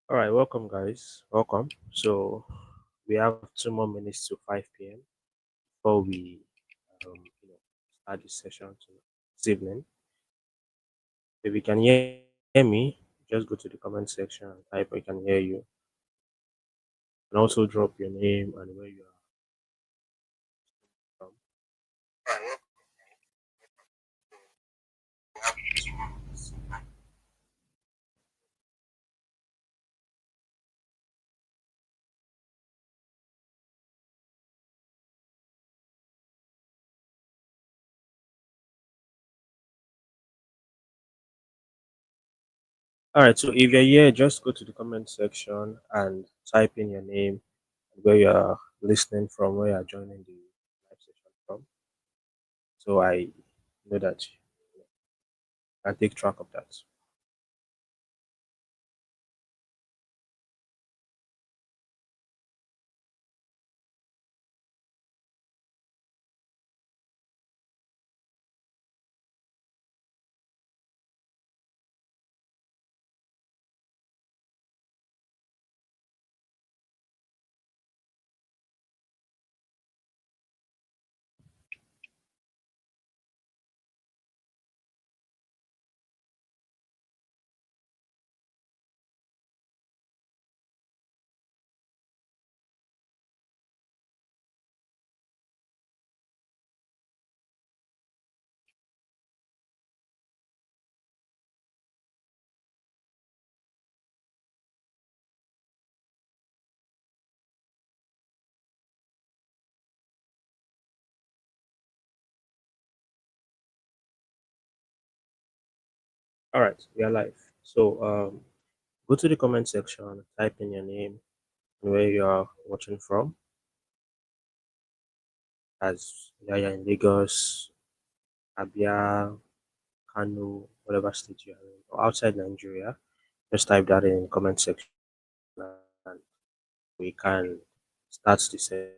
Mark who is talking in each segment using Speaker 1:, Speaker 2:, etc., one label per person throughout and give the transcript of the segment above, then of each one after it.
Speaker 1: All right, welcome, guys. Welcome. So we have 2 more minutes to 5 p.m. before we, start this session this evening. If you can hear me, just go to the comment section and type I can hear you, and also drop your name and where you are from. All right, so if you're here, just go to the comment section and type in your name, where you are listening from, where you are joining the live session from. So I know that I can take track of that. All right, we are live. So go to the comment section, type in your name and where you are watching from. As you're in Lagos, Abia, Kano, whatever state you are in, or outside Nigeria, just type that in the comment section and we can start the session.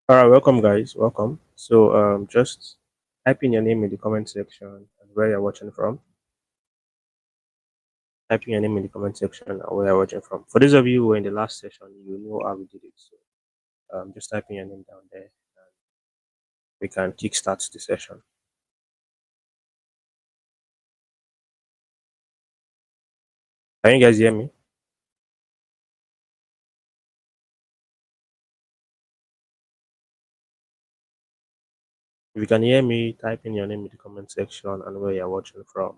Speaker 1: All right, welcome, guys. Welcome. So just type in your name in the comment section and where you're watching from. Type in your name in the comment section and where you're watching from. For those of you who were in the last session, you know how we did it. So just type in your name down there and we can kickstart the session. Can you guys hear me? If you can hear me, type in your name in the comment section and where you're watching from.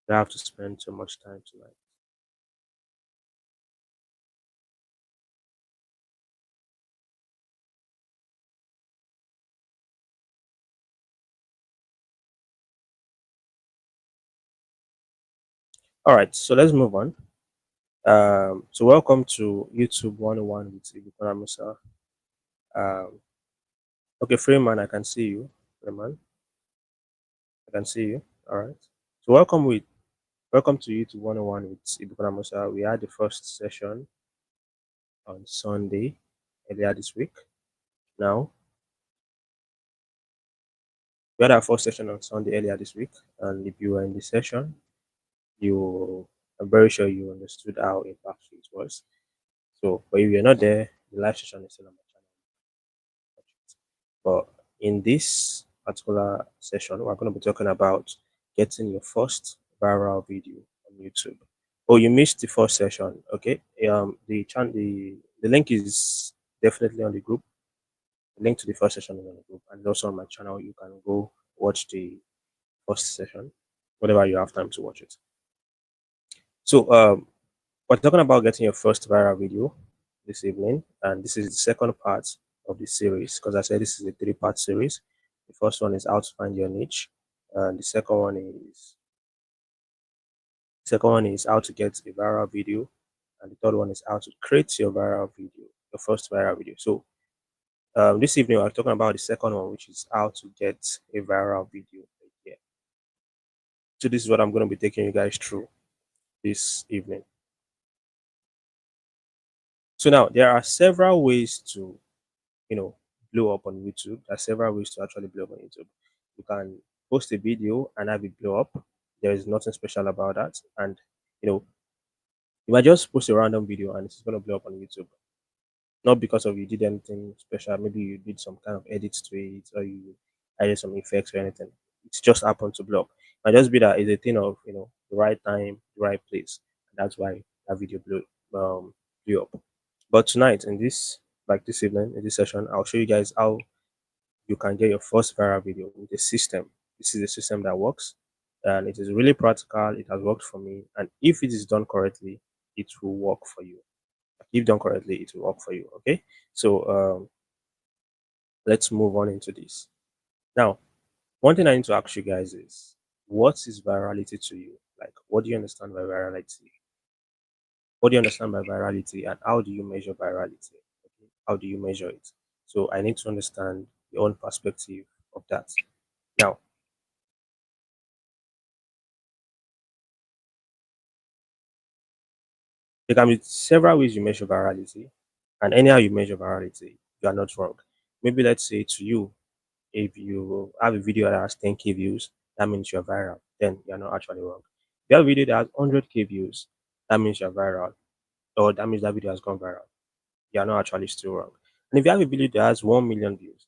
Speaker 1: You don't have to spend too much time tonight. All right, so let's move on. So welcome to YouTube 101 with Ibukana Musa. Um, okay, Freeman, I can see you. Freeman, I can see you. All right. So welcome to YouTube 101 with Ibukana Musa. We had the first session on Sunday earlier this week. Now we had our first session on Sunday earlier this week, and if you were in the session, I'm very sure you understood how impactful it was. So, but if you're not there, the live session is still on my channel. But in this particular session, we're going to be talking about getting your first viral video on YouTube. Oh, you missed the first session. Okay. The link is definitely on the group. The link to the first session is on the group, and also on my channel. You can go watch the first session, whenever you have time to watch it. So, we're talking about getting your first viral video this evening, and this is the second part of the series because I said this is a three-part series. The first one is how to find your niche, and the second one is how to get a viral video, and the third one is how to create your viral video, your first viral video. So, this evening we're talking about the second one, which is how to get a viral video. Yeah. So this is what I'm going to be taking you guys through this evening. So now there are several ways to blow up on YouTube. There are several ways to actually blow up on YouTube. You can post a video and have it blow up. There is nothing special about that. And you know, you might just post a random video and it's gonna blow up on YouTube. Not because of you did anything special. Maybe you did some kind of edits to it or you added some effects or anything. It's just happened to blow up. Might just be that it's a thing of the right time, the right place. And that's why that video blew up. But tonight in this evening, in this session, I'll show you guys how you can get your first viral video with a system. This is a system that works and it is really practical. It has worked for me. And if it is done correctly, it will work for you. If done correctly, it will work for you. Okay. So let's move on into this. Now, one thing I need to ask you guys is what is virality to you? Like, what do you understand by virality? What do you understand by virality and how do you measure virality? Okay? How do you measure it? So I need to understand your own perspective of that. Now, there can be several ways you measure virality, and anyhow you measure virality, you are not wrong. Maybe let's say to you, if you have a video that has 10K views, that means you're viral. Then you're not actually wrong. If you have a video that has 100K views, that means you're viral, or that means that video has gone viral. You're not actually still wrong. And if you have a video that has 1 million views,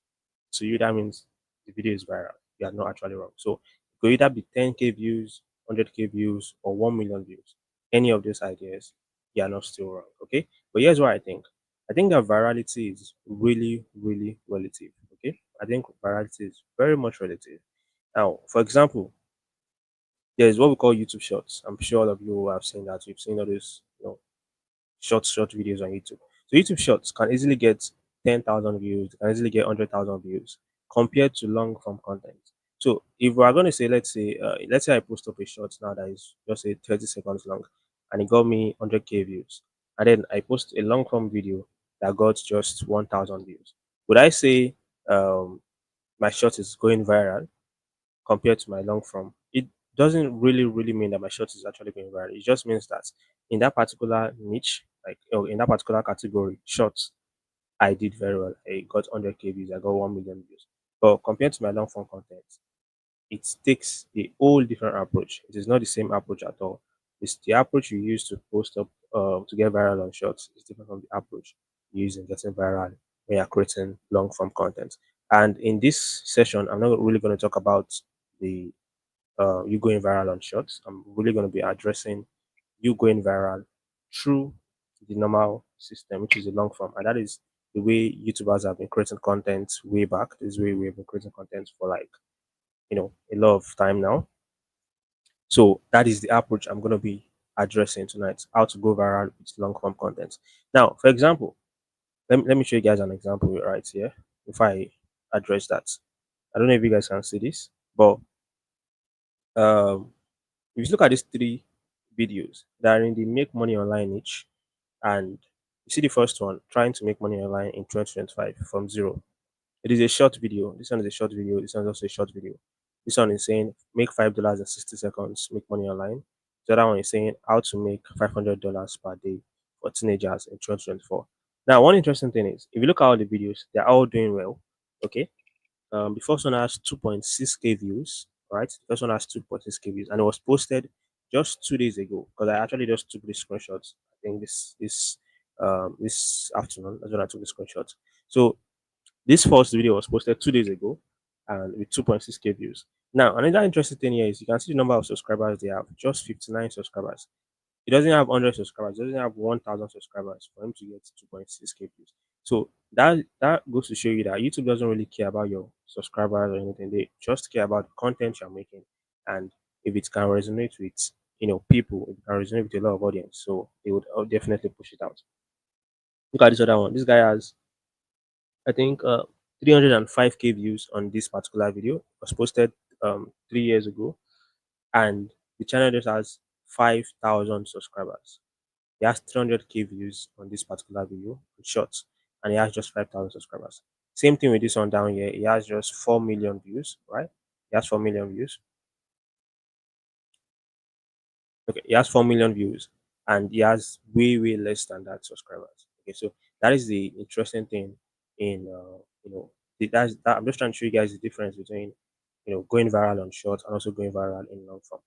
Speaker 1: to you that means the video is viral. You are not actually wrong. So it could either be 10K views, 100K views, or 1 million views. Any of these ideas, you are not still wrong. Okay. But here's what I think. I think that virality is really, really relative. Okay. I think virality is very much relative. Now, for example, there's what we call YouTube Shorts. I'm sure all of you have seen that. You've seen all those, short videos on YouTube. So YouTube Shorts can easily get 10,000 views, can easily get 100,000 views compared to long form content. So if we are going to say, let's say I post up a short now that is just say 30 seconds long, and it got me 100K views, and then I post a long form video that got just 1,000 views. Would I say my short is going viral compared to my long form? It doesn't really mean that my short is actually going viral. It just means that in that particular niche, like in that particular category, shorts, I did very well. I got 100K views, I got 1 million views. But compared to my long form content, it takes a whole different approach. It is not the same approach at all. It's the approach you use to post up to get viral on shorts is different from the approach you use in getting viral when you're creating long form content. And in this session, I'm not really going to talk about the you going viral on shorts. I'm really going to be addressing you going viral through the normal system, which is a long form, and that is the way YouTubers have been creating content way back. This is way we have been creating content for like a lot of time now. So that is the approach I'm going to be addressing tonight: how to go viral with long form content. Now, for example, let me show you guys an example right here. If I address that, I don't know if you guys can see this, but um if you look at these three videos that are in the make money online niche, and you see the first one, trying to make money online in 2025 from zero. It is a short video. This one is a short video. This one is also a short video. This one is saying make $5 in 60 seconds, make money online. The other one is saying how to make $500 per day for teenagers in 2024. Now, one interesting thing is if you look at all the videos, they're all doing well. Okay. The first one has 2.6K views, right? The first one has 2.6K views, and it was posted just 2 days ago because I actually just took the screenshots. I think this afternoon. That's when I took the screenshots. So this first video was posted 2 days ago and with 2.6K views. Now, another interesting thing here is you can see the number of subscribers they have, just 59 subscribers. It doesn't have 100 subscribers, it doesn't have 1,000 subscribers for him to get 2.6K views. So that goes to show you that YouTube doesn't really care about your subscribers or anything. They just care about the content you're making and if it can resonate with people, it can resonate with a lot of audience. So they would definitely push it out. Look at this other one. This guy has I think 305K views on this particular video. It was posted 3 years ago, and the channel just has 5,000 subscribers. He has 300K views on this particular video on shorts, and he has just 5,000 subscribers. Same thing with this one down here. He has just 4 million views, right? He has 4 million views. Okay, he has 4 million views, and he has way less than that subscribers. Okay, so that is the interesting thing in I'm just trying to show you guys the difference between going viral on shorts and also going viral in long form.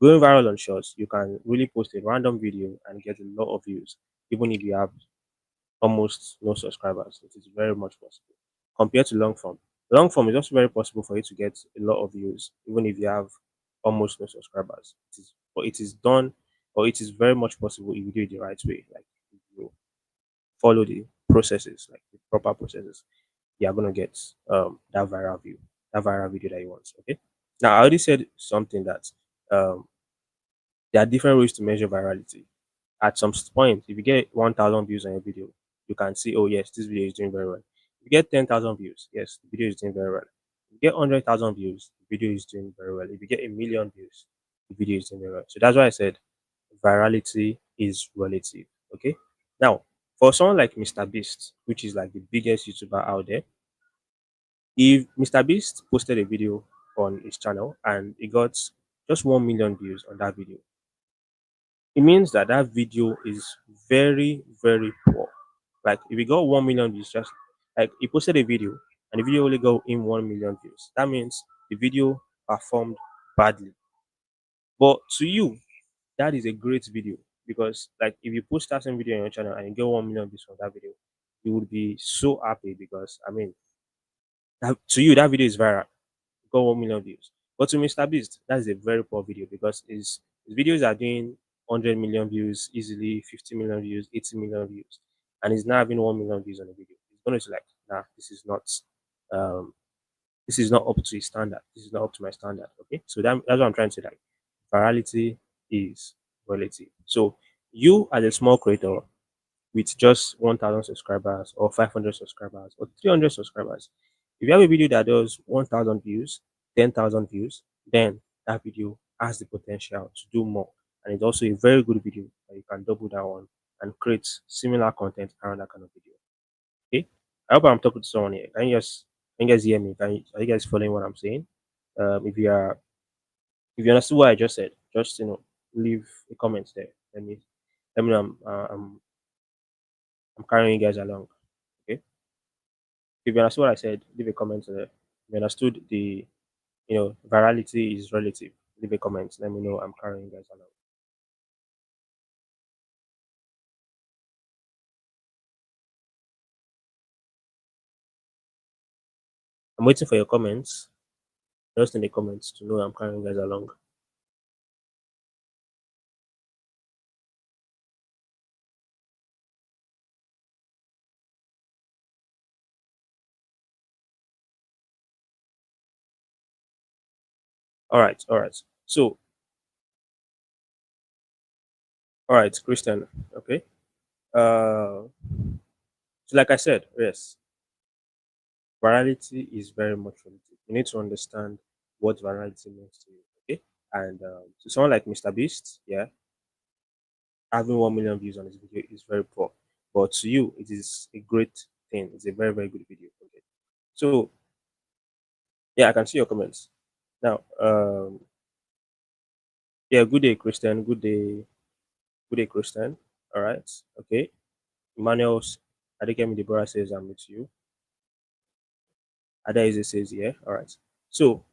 Speaker 1: Going viral on shorts, you can really post a random video and get a lot of views, even if you have almost no subscribers. It is very much possible compared to long form. Long form is also very possible for you to get a lot of views, even if you have almost no subscribers. But it is done, or it is very much possible if you do it the right way. Like if you follow the processes, like the proper processes, you are gonna get that viral video that you want. Okay. Now I already said something that um there are different ways to measure virality. At some point, if you get 1,000 views on a video, you can see, oh yes, this video is doing very well. If you get 10,000 views, yes, the video is doing very well. If you get 100,000 views, the video is doing very well. If you get a million views, the video is doing very well. So that's why I said virality is relative. Okay. Now, for someone like Mr. Beast, which is like the biggest YouTuber out there, if Mr. Beast posted a video on his channel and he got just 1 million views on that video, it means that that video is very poor. Like if he got 1 million views, just like he posted a video and the video only got in 1 million views, that means the video performed badly. But to you, that is a great video because like if you post that same video on your channel and you get 1 million views from that video, you would be so happy because I mean to you that video is viral, got 1 million views. But to Mr. Beast, that is a very poor video because his videos are doing 100 million views easily, 50 million views, 80 million views, and he's not having 1 million views on a video. He's going to like, nah, um, this is not up to his standard. This is not up to my standard. Okay, so that's what I'm trying to say. Like, virality is relative. So you as a small creator with just 1,000 subscribers or 500 subscribers or 300 subscribers. If you have a video that does 1,000 views, 10,000 views, then that video has the potential to do more. And it's also a very good video that you can double down on and create similar content around that kind of video. Okay. I hope I'm talking to someone here. Can you guys hear me? Are you guys following what I'm saying? If you understood what I just said, just leave a comment there. Let me know I'm carrying you guys along. Okay. If you understood what I said, leave a comment there. If you understood the virality is relative, leave a comment. Let me know I'm carrying you guys along. I'm waiting for your comments. Just in the comments to know I'm carrying you guys along. All right. So, all right, Christian. Okay. So like I said, yes, virality is very much relative. You need to understand what virality means to you. Okay. And to someone like Mr. Beast, yeah, having 1 million views on this video is very poor. But to you, it is a great thing. It's a very good video. Okay. So yeah, I can see your comments. Now, yeah, good day, Christian. Good day, Christian. All right, okay. Emmanuel's Adekemi Deborah says I'm with you. Ada says yeah. All right. So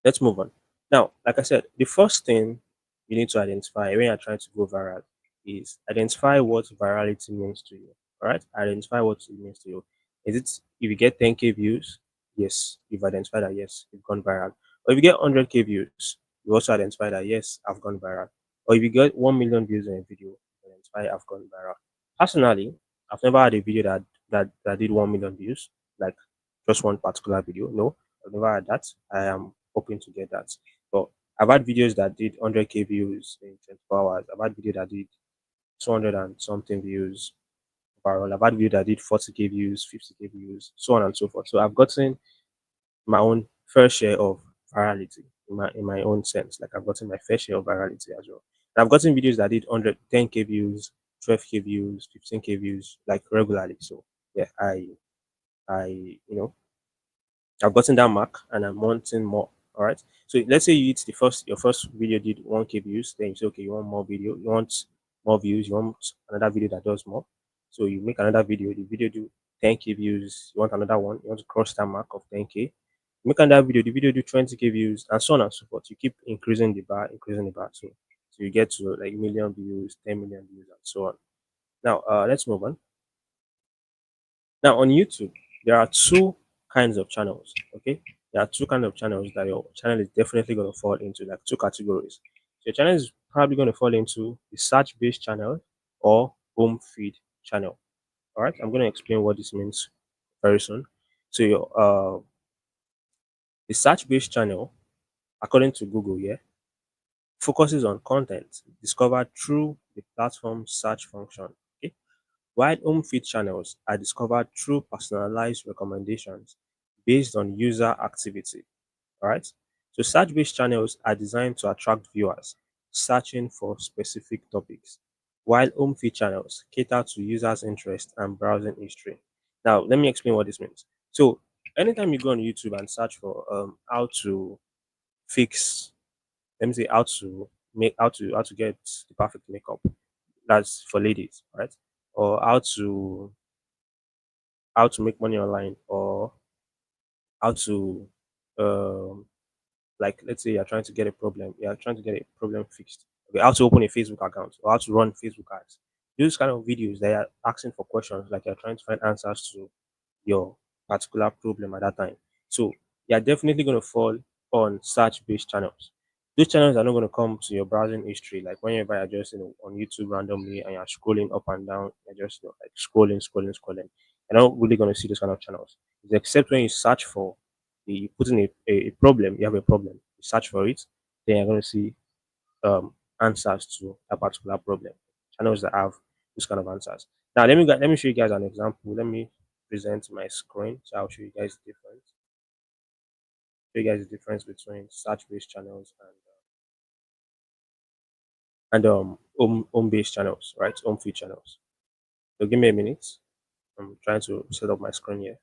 Speaker 1: let's move on. Now, like I said, the first thing you need to identify when you're trying to go viral is identify what virality means to you. All right, identify what it means to you. Is it if you get 10K views? Yes, you've identified that yes, you've gone viral. Or if you get 100K views, you also identify that yes, I've gone viral. Or if you get 1 million views on a video, you identify I've gone viral. Personally, I've never had a video that did 1 million views, like just one particular video. No, I've never had that. I am hoping to get that. But I've had videos that did 100K views in 24 hours. I've had video that did 200 and something views overall. I've had video that did 40K views, 50K views, so on and so forth. So I've gotten my own fair share of virality in my own sense. Like I've gotten my fair share of virality as well. And I've gotten videos that did 110K views, 12K views, 15K views, like regularly. So yeah, I I've gotten that mark and I'm wanting more. All right. So let's say you hit the first your first video did 1K views, then you say okay, you want more video, you want more views, you want another video that does more. So you make another video, the video do 10K views, you want another one, you want to cross that mark of 10K. You make another video, the video do 20K views, and so on and so forth. You keep increasing the bar. So you get to like million views, 10 million views, and so on. Now let's move on. Now on YouTube, there are two kinds of channels. Okay, there are two kinds of channels that your channel is definitely going to fall into, like two categories. So your channel is probably going to fall into the search-based channel or home feed channel. All right, I'm going to explain what this means very soon. So your the search-based channel, according to Google, yeah, focuses on content discovered through the platform search function. Okay, while home feed channels are discovered through personalized recommendations based on user activity. All right. So search based channels are designed to attract viewers searching for specific topics, while home feed channels cater to users' interest and browsing history. Now, let me explain what this means. So, anytime you go on YouTube and search for how to fix, let me say how to get the perfect makeup, that's for ladies, right? Or how to make money online, or how to um like let's say you're trying to get a problem fixed. Okay, how to open a Facebook account or how to run Facebook ads. Those kind of videos they are asking for questions, like you're trying to find answers to your particular problem at that time. So you're definitely going to fall on search based channels. Those channels are not going to come to your browsing history, like whenever you're just on YouTube randomly and you're scrolling up and down, you're just like scrolling. You're not really going to see those kind of channels. It's except when you search for you put in a problem, you have a problem, you search for it, then you're going to see answers to a particular problem. Channels that have this kind of answers. Now let me show you guys an example. Let me present my screen. So I'll show you guys the difference. Show you guys the difference between search-based channels and home-based channels, right? Home feed channels. So give me a minute. I'm trying to set up my screen here.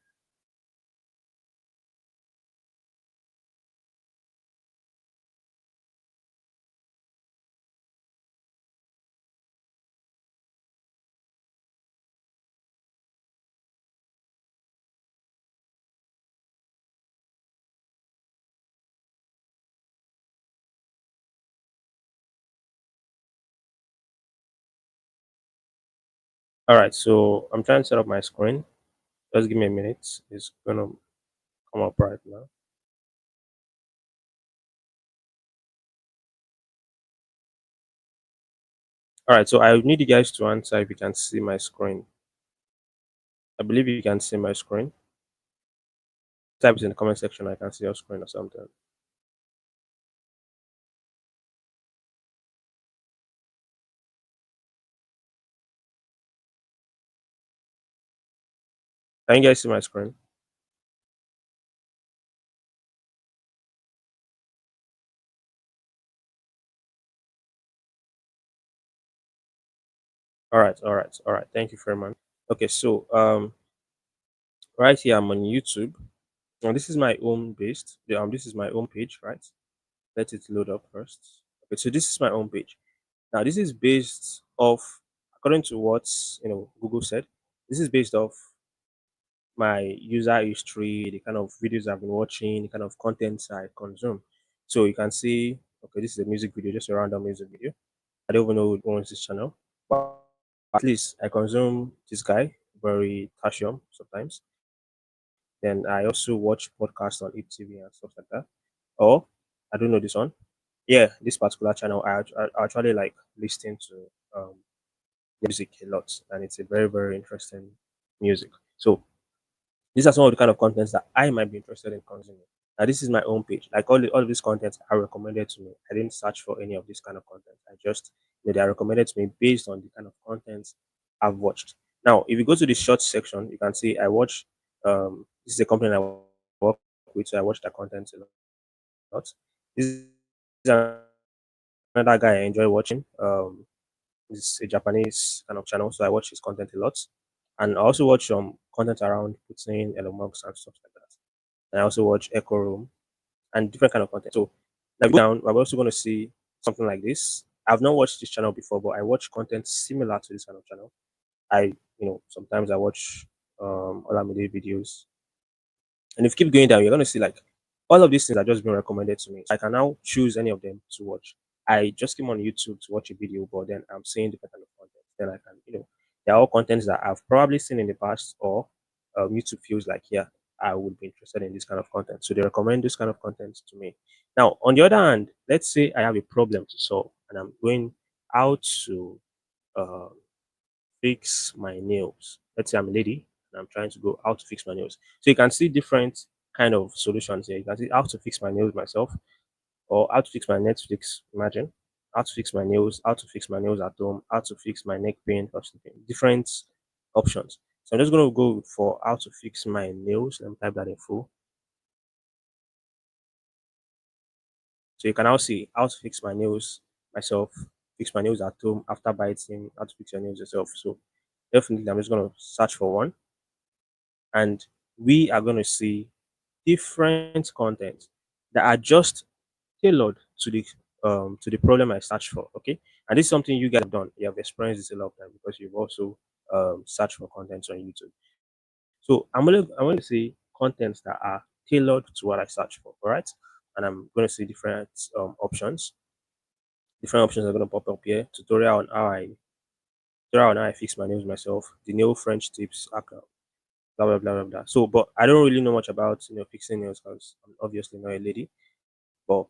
Speaker 1: All right, so I'm trying to set up my screen. Just give me a minute. It's gonna come up right now. All right, so I need you guys to answer if you can see my screen. I believe you can see my screen. Type it in the comment section. I can see your screen or something. Can you guys see my screen? All right. Thank you very much. Okay, so right here I'm on YouTube. Now this is my home based. This is my home page, right? Let it load up first. Okay, so this is my home page. Now this is based off, according to what Google said. This is based off my user history, the kind of videos I've been watching, the kind of content I consume. So you can see, okay, this is a music video, just a random music video. I don't even know who owns this channel, but at least I consume this guy, very Tashium sometimes. Then I also watch podcasts on TV and stuff like that. Or I don't know this one. Yeah, this particular channel, I actually like listening to music a lot, and it's a very very interesting music. So these are some of the kind of contents that I might be interested in consuming. Now, this is my own page. Like all of these contents are recommended to me. I didn't search for any of this kind of content. I just, they are recommended to me based on the kind of contents I've watched. Now, if you go to the short section, you can see I watch. This is a company I work with, so I watch their content a lot. This is another guy I enjoy watching. He's a Japanese kind of channel, so I watch his content a lot. And I also watch some content around Putin, Elon Musk, and stuff like that. And I also watch Echo Room and different kind of content. So, like down, we're also going to see something like this. I've not watched this channel before, but I watch content similar to this kind of channel. I, sometimes I watch Olamide videos, and if you keep going down, you're going to see like all of these things are just being recommended to me. So I can now choose any of them to watch. I just came on YouTube to watch a video, but then I'm seeing different kind of content. Then I can, they're all contents that I've probably seen in the past, or YouTube feels like, yeah, I would be interested in this kind of content. So they recommend this kind of content to me. Now, on the other hand, let's say I have a problem to solve and I'm going out to uh, fix my nails. Let's say I'm a lady and I'm trying to go how to fix my nails. So you can see different kind of solutions here. You can see how to fix my nails myself, or how to fix my Netflix. Imagine how to fix my nails, how to fix my nails at home, how to fix my neck pain or something. Different options. So I'm just going to go for how to fix my nails. Let me type that in full. So you can now see how to fix my nails myself, fix my nails at home after biting, how to fix your nails yourself. So definitely I'm just going to search for one, and we are going to see different content that are just tailored to the problem I searched for. Okay, and this is something you guys have done. You have experienced this a lot of time because you've also searched for content on YouTube. So I'm going to see contents that are tailored to what I search for. All right, and I'm going to see different options. Different options are going to pop up here. Tutorial on how I fix my nails myself. The nail French tips. Blah blah blah blah blah. So, but I don't really know much about fixing nails because I'm obviously not a lady. But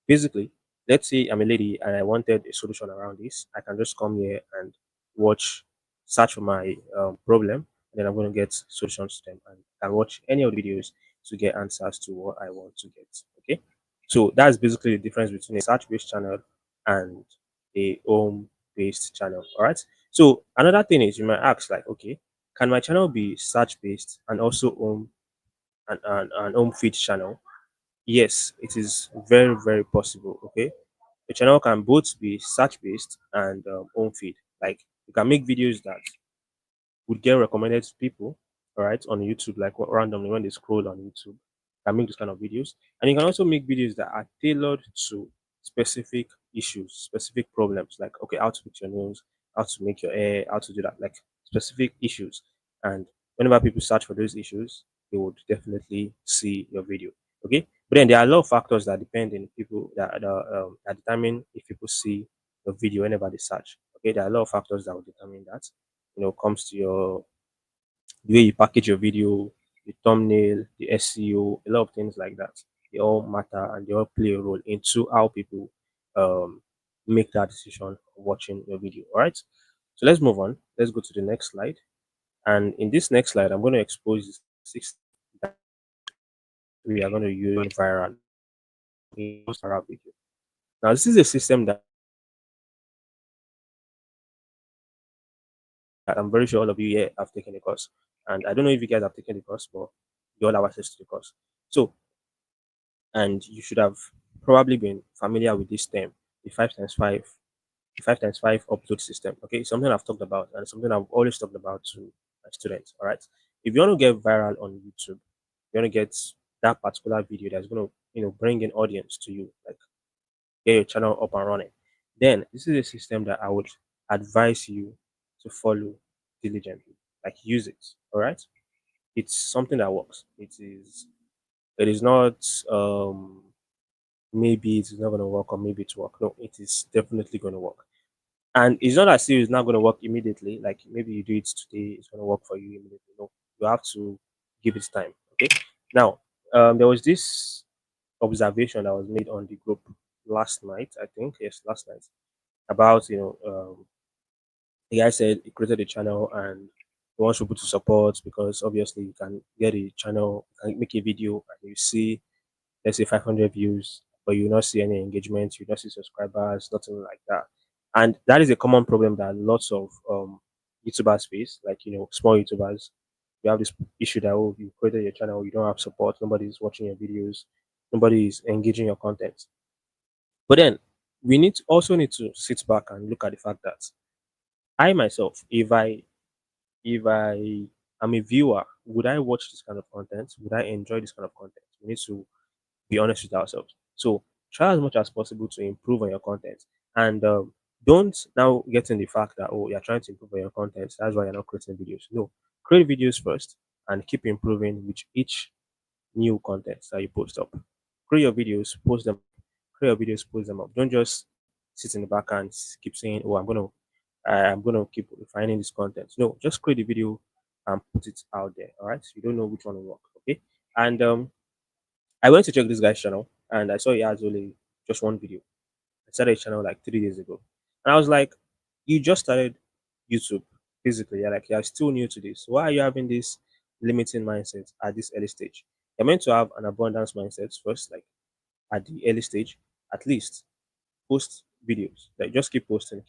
Speaker 1: basically, let's say I'm a lady and I wanted a solution around this. I can just come here and watch, search for my problem, and then I'm going to get solutions to them. And I can watch any of the videos to get answers to what I want to get. Okay, so that's basically the difference between a search-based channel and a home-based channel. All right. So another thing is you might ask, like, okay, can my channel be search-based and also home and home feed channel? Yes, it is very, very possible. Okay, the channel can both be search based and home feed. Like you can make videos that would get recommended to people, all right, on YouTube, like randomly when they scroll on YouTube. You can make those kind of videos, and you can also make videos that are tailored to specific issues, specific problems, like okay, how to fix your nails, how to make your hair, how to do that, like specific issues. And whenever people search for those issues, they would definitely see your video. Okay, but then there are a lot of factors that depend in people that determine if people see your video whenever they search. Okay, there are a lot of factors that will determine that. Comes to your the way you package your video, the thumbnail, the SEO, a lot of things like that. They all matter and they all play a role into how people um make that decision of watching your video. All right. So let's move on. Let's go to the next slide. And in this next slide, I'm going to expose the six that we are going to use viral in most viral video. Now, this is a system that I'm very sure all of you here have taken the course. And I don't know if you guys have taken the course, but you all have access to the course. So, and you should have probably been familiar with this term, the 5 times 5, the 5 times 5 upload system. Okay, it's something I've talked about and something I've always talked about to my students. All right, if you want to get viral on YouTube, you want to get that particular video that's going to bring in audience to you, like get your channel up and running, then this is a system that I would advise you to follow diligently. Like use it. All right. It's something that works. It is not maybe it's not gonna work or maybe it's work. No, it is definitely gonna work. And it's not as if it's not gonna work immediately. Like maybe you do it today, it's gonna work for you immediately. No, you have to give it time. Okay. Now, there was this observation that was made on the group last night, I think. Yes, last night. About, the guy said he created a channel and he wants people to support because obviously you can get a channel, you can make a video and you see, let's say 500 views, but you not see any engagement, you not see subscribers, nothing like that. And that is a common problem that lots of YouTubers face, like small YouTubers. You have this issue that you created your channel, you don't have support, nobody is watching your videos, nobody is engaging your content. But then we also need to sit back and look at the fact that I myself, if I am a viewer, would I watch this kind of content? Would I enjoy this kind of content? We need to be honest with ourselves. So try as much as possible to improve on your content, and don't now get in the fact that you're trying to improve on your content. That's why you're not creating videos. No, create videos first and keep improving with each new content that you post up. Create your videos, post them. Create your videos, post them up. Don't just sit in the back and keep saying, "Oh, I'm gonna keep refining this content." No, just create the video and put it out there. All right. So you don't know which one will work. Okay. And I went to check this guy's channel and I saw he has only just one video. I started a channel like 3 days ago. And I was like, you just started YouTube physically. You're still new to this. Why are you having this limiting mindset at this early stage? You're meant to have an abundance mindset first, like at the early stage, at least post videos. Like just keep posting,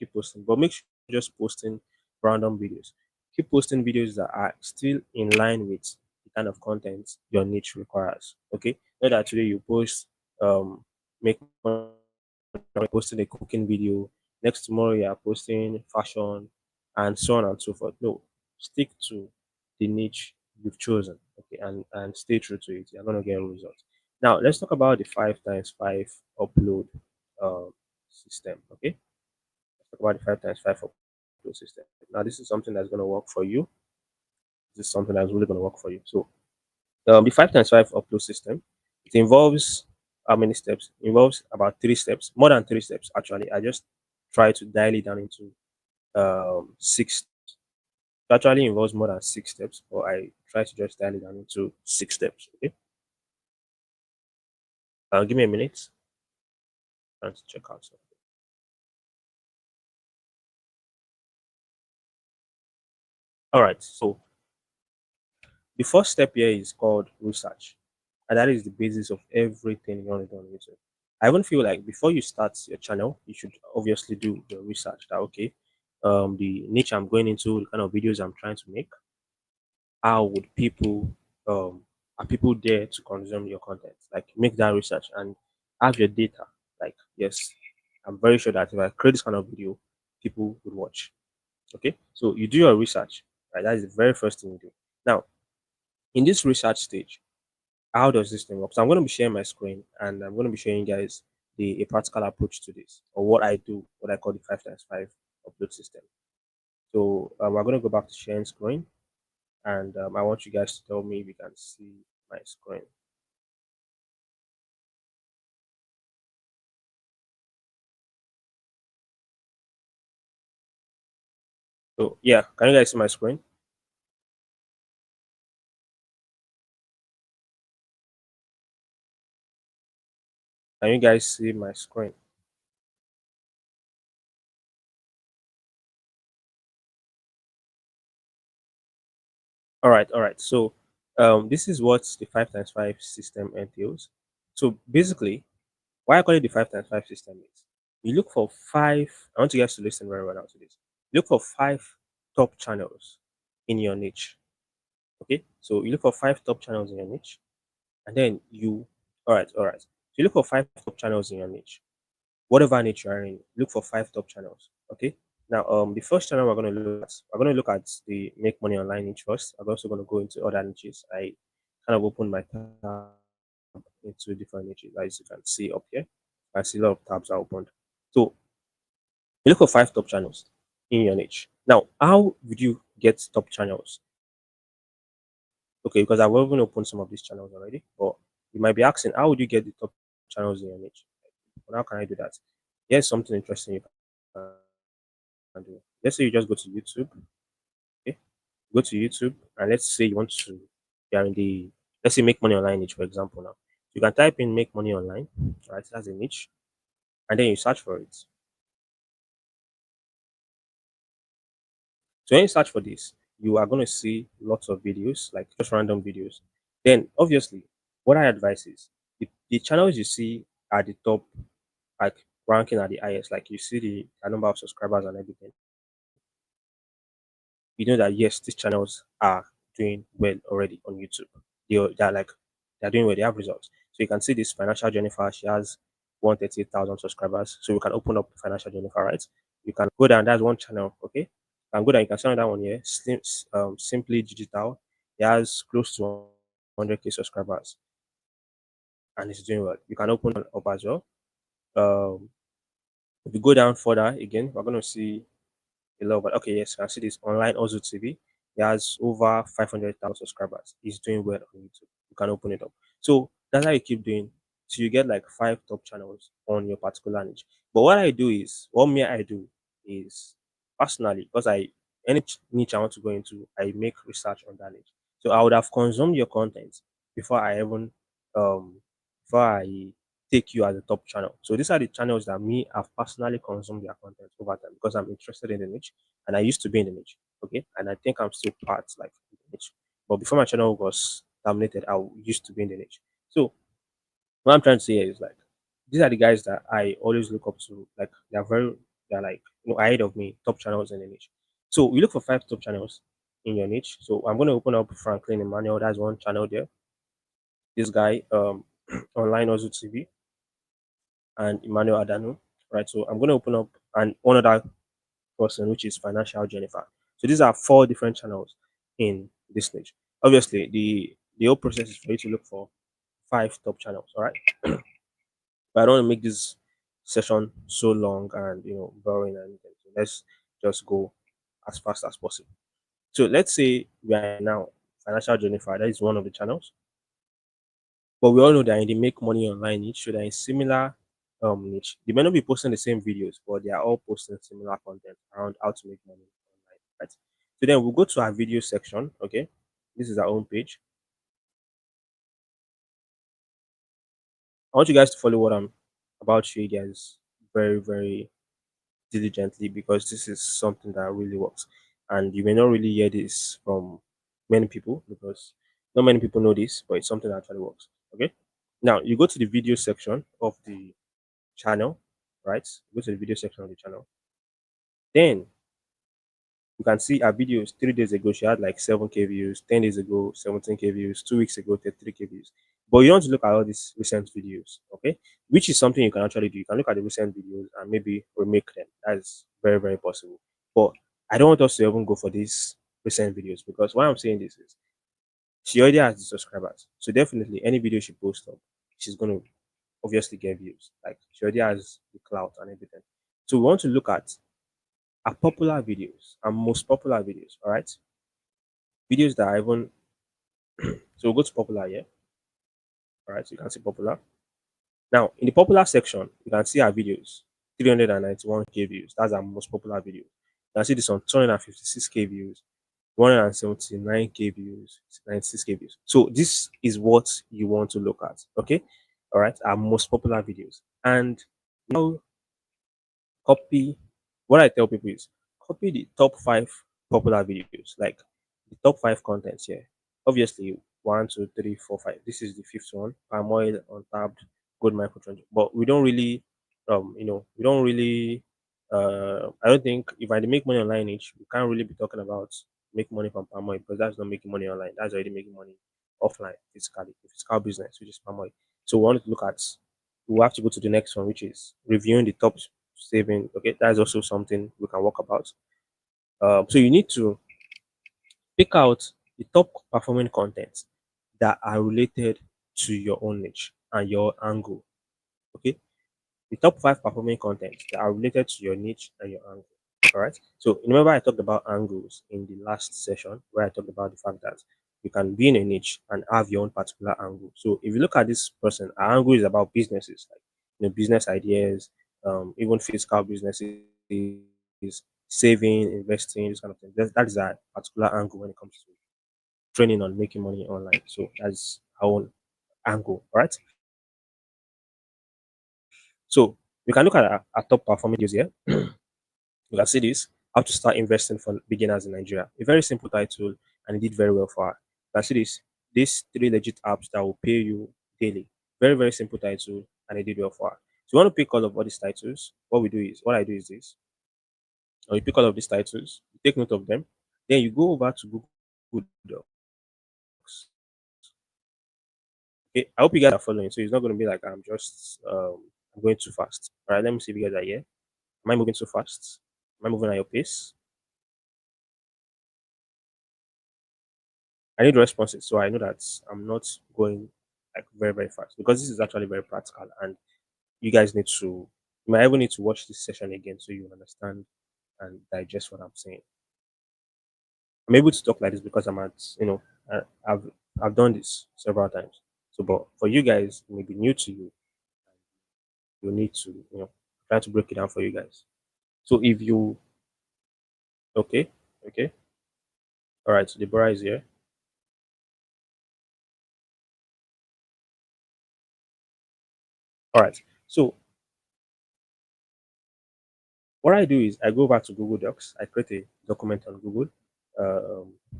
Speaker 1: but make sure you're just posting random videos. Keep posting videos that are still in line with the kind of content your niche requires. Okay, not that today you post make money, posting a cooking video, next tomorrow you are posting fashion and so on and so forth. No, stick to the niche you've chosen. Okay, and stay true to it. You're gonna get results. Now let's talk about the 5x5 upload system. Okay, let's talk about the 5x5 upload system. Now this is something that's gonna work for you. This is something that's really gonna work for you. So the 5x5 upload system, it involves how many steps? It involves about 3 steps, more than 3 steps actually. I just try to dial it down into 6. It actually involves more than 6 steps, but I try to just dial it down into 6 steps. Okay, give me a minute and check out something. All right, so the first step here is called research, and that is the basis of everything you want to do on YouTube. I even feel like before you start your channel, you should obviously do your research. That okay, the niche I'm going into, the kind of videos I'm trying to make, how would people are people there to consume your content? Like make that research and have your data. Like yes, I'm very sure that if I create this kind of video, people would watch. Okay, so you do your research. Right, that is the very first thing you do. Now, in this research stage, how does this thing work? So I'm going to be sharing my screen and I'm going to be showing you guys a practical approach to this, or what I do, what I call the 5x5 upload system. So we're going to go back to sharing screen, and I want you guys to tell me if you can see my screen. So yeah, can you guys see my screen? Can you guys see my screen? All right, all right. So this is what the 5x5 system entails. So basically, why I call it the 5x5 system is you look for five. I want you guys to listen very well now to this. Look for 5 top channels in your niche. Okay, so you look for 5 top channels in your niche, and then all right. So you look for 5 top channels in your niche, whatever niche you are in. Look for 5 top channels. Okay. Now, the first channel we're going to look at the make money online niche first. I'm also going to go into other niches. I kind of opened my tab into different niches, as you can see up here. I see a lot of tabs are opened. So you look for 5 top channels in your niche. Now, how would you get top channels? Okay, because I've even opened some of these channels already, but you might be asking, how would you get the top channels in your niche? Well, how can I do that? Here's something interesting you can do. Let's say you just go to YouTube. Okay, go to YouTube, and let's say you want to, you are in the, let's say make money online niche, for example. Now, you can type in make money online, right? That's a niche, and then you search for it. So when you search for this, you are going to see lots of videos, like just random videos. Then obviously, what I advise is the channels you see at the top, like ranking at the highest, like you see the number of subscribers and everything, you know that yes, these channels are doing well already on YouTube. They're like they're doing well, they have results. So you can see this financial Jennifer, she has 138,000 subscribers. So we can open up financial Jennifer, right? You can go down, that's one channel, okay? You can go down, you can see that one here, simply digital. It has close to 100k subscribers and it's doing well. You can open it up as well. Um, if you go down further again, we're gonna see a lot. But okay, yes, you can see this online Ozu TV. He has over 500,000 subscribers. He's doing well on YouTube. You can open it up. So that's how you keep doing. So you get like 5 top channels on your particular niche. But what me I do is personally, because any niche I want to go into, I make research on that niche. So I would have consumed your content before I even um before I take you as a top channel. So these are the channels that me have personally consumed their content over time because I'm interested in the niche and I used to be in the niche. Okay. And I think I'm still part like in the niche. But before my channel was terminated, I used to be in the niche. So what I'm trying to say is like these are the guys that I always look up to. Like they're like ahead of me, top channels in the niche. So we look for 5 top channels in your niche. So I'm gonna open up Franklin Emmanuel, that's one channel there. This guy online also TV and Emmanuel Adano. Right. So I'm gonna open up and one other person, which is Financial Jennifer. So these are 4 different channels in this niche. Obviously, the whole process is for you to look for 5 top channels. All right, but I don't want to make this session so long and boring and anything. So let's just go as fast as possible. So let's say we are now Financial Jennifer. That is one of the channels. But we all know that in the make money online niche, so they're in similar niche. They may not be posting the same videos, but they are all posting similar content around how to make money online. Right. So then we'll go to our video section. Okay. This is our own page. I want you guys to follow what I'm about to show you guys very, very diligently because this is something that really works. And you may not really hear this from many people because not many people know this, but it's something that actually works. Okay. Now you go to the video section of the channel, right? Go to the video section of the channel. Then you can see her videos 3 days ago. She had like 7k views, 10 days ago, 17k views, 2 weeks ago, 33k views. But you want to look at all these recent videos, okay? Which is something you can actually do. You can look at the recent videos and maybe remake them. That is very, very possible. But I don't want us to even go for these recent videos because why I'm saying this is she already has the subscribers. So definitely any video she posts up, she's gonna obviously get views. Like she already has the clout and everything. So we want to look at our popular videos and most popular videos. All right, videos that are even so we'll go to popular here. All right, so you can see popular. Now in the popular section, you can see our videos 391k views. That's our most popular video. You can see this on 256k views, 179k views, 96k views. So this is what you want to look at. Okay, all right, our most popular videos. And now copy what I tell people is copy the top 5 popular videos, like the top 5 contents here. Obviously, 1, 2, 3, 4, 5. This is the 5th one. Palm oil, untapped, good microtransaction. But we don't really, we don't really. I don't think if I make money online, each we can't really be talking about make money from palm oil because that's not making money online. That's already making money offline, physically, physical business, which is palm oil. So we want to look at. We have to go to the next one, which is reviewing the top saving. Okay, that's also something we can work about. So you need to pick out the top performing contents that are related to your own niche. and your angle. Okay, the top five performing content that are related to your niche and your angle. All right. So remember, I talked about angles in the last session where I talked about the fact that you can be in a niche and have your own particular angle. So if you look at this person, our angle is about businesses, like business ideas, even physical businesses, saving, investing, this kind of thing. That is our particular angle when it comes to training on making money online. So that's our own angle, all right? So you can look at our top performing videos here. You can see this, how to start investing for beginners in Nigeria. A very simple title, and it did very well for her. You can see this, these three legit apps that will pay you daily. Very, very simple title, and it did well for her. So you want to pick all of all these titles. What I do is this. Or you pick all of these titles, you take note of them, then you go over to Google Docs. Okay, I hope you guys are following. So it's not going to be like I'm going too fast. All right, let me see if you guys are here. Am I moving too fast? Am I moving at your pace? I need responses, so I know that I'm not going like very very fast because this is actually very practical, and you guys need to. You might even need to watch this session again so you understand and digest what I'm saying. I'm able to talk like this because I'm at I've done this several times. So, but for you guys, it may be new to you. You need to try to break it down for you guys. So if you okay, okay, all right. So Deborah is here. All right. So what I do is I go back to Google Docs. I create a document on Google.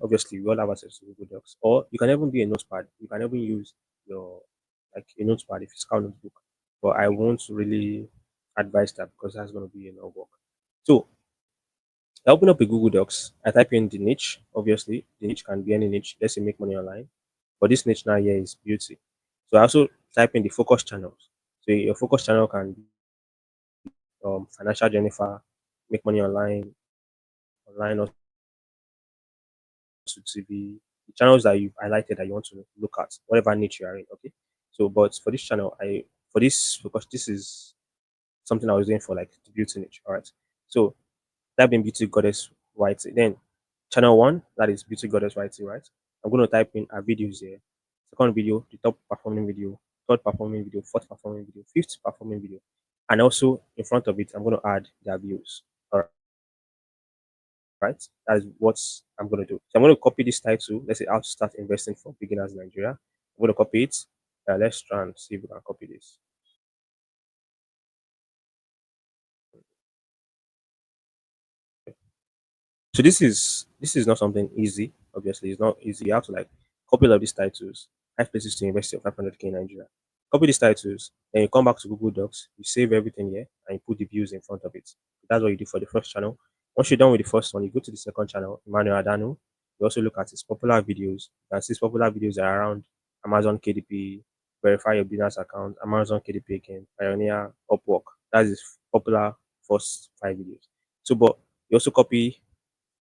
Speaker 1: Obviously, we all have access to Google Docs, or you can even be a notepad. You can even use your like a notepad, a physical notebook. But I won't really advise that because that's going to be a no work. So I open up a Google Docs. I type in the niche. Obviously, the niche can be any niche. Let's say make money online. But this niche now here is beauty. So I also type in the focus channels. So your focus channel can be financial Jennifer, make money online, online to TV, the channels that you've highlighted that you want to look at, whatever niche you are in. Okay. So, but for this channel, for this because this is something I was doing for like the beauty niche. All right. So type in beauty goddess white. Then channel one, that is beauty goddess white, right? I'm going to type in our videos here. Second video, the top performing video, third performing video, fourth performing video, fifth performing video. And also in front of it, I'm going to add their views. All right? That is what I'm going to do. So I'm going to copy this title. Let's say how to start investing for beginners in Nigeria. I'm going to copy it. Let's try and see if we can copy this. So this is not something easy. Obviously, it's not easy. You have to like copy all of these titles. Five places to invest your 500K in Nigeria. Copy these titles. Then you come back to Google Docs. You save everything here and you put the views in front of it. That's what you do for the first channel. Once you're done with the first one, you go to the second channel, Emmanuel Adano. You also look at his popular videos. You can see his popular videos are around Amazon KDP, verify your business account, Amazon KDP again, Pioneer, Upwork. That's his popular first five videos. So, but you also copy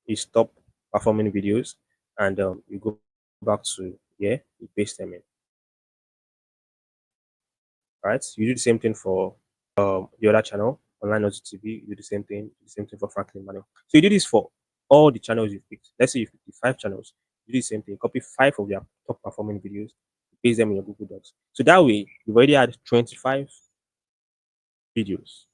Speaker 1: his top performing videos and you go back to here, you paste them in. Right? You do the same thing for the other channel, online auto TV, you do the same thing for Franklin Manuel. So you do this for all the channels you've picked. Let's say you picked five channels, you do the same thing, copy five of their top performing videos, paste them in your Google Docs. So that way you've already had 25 videos.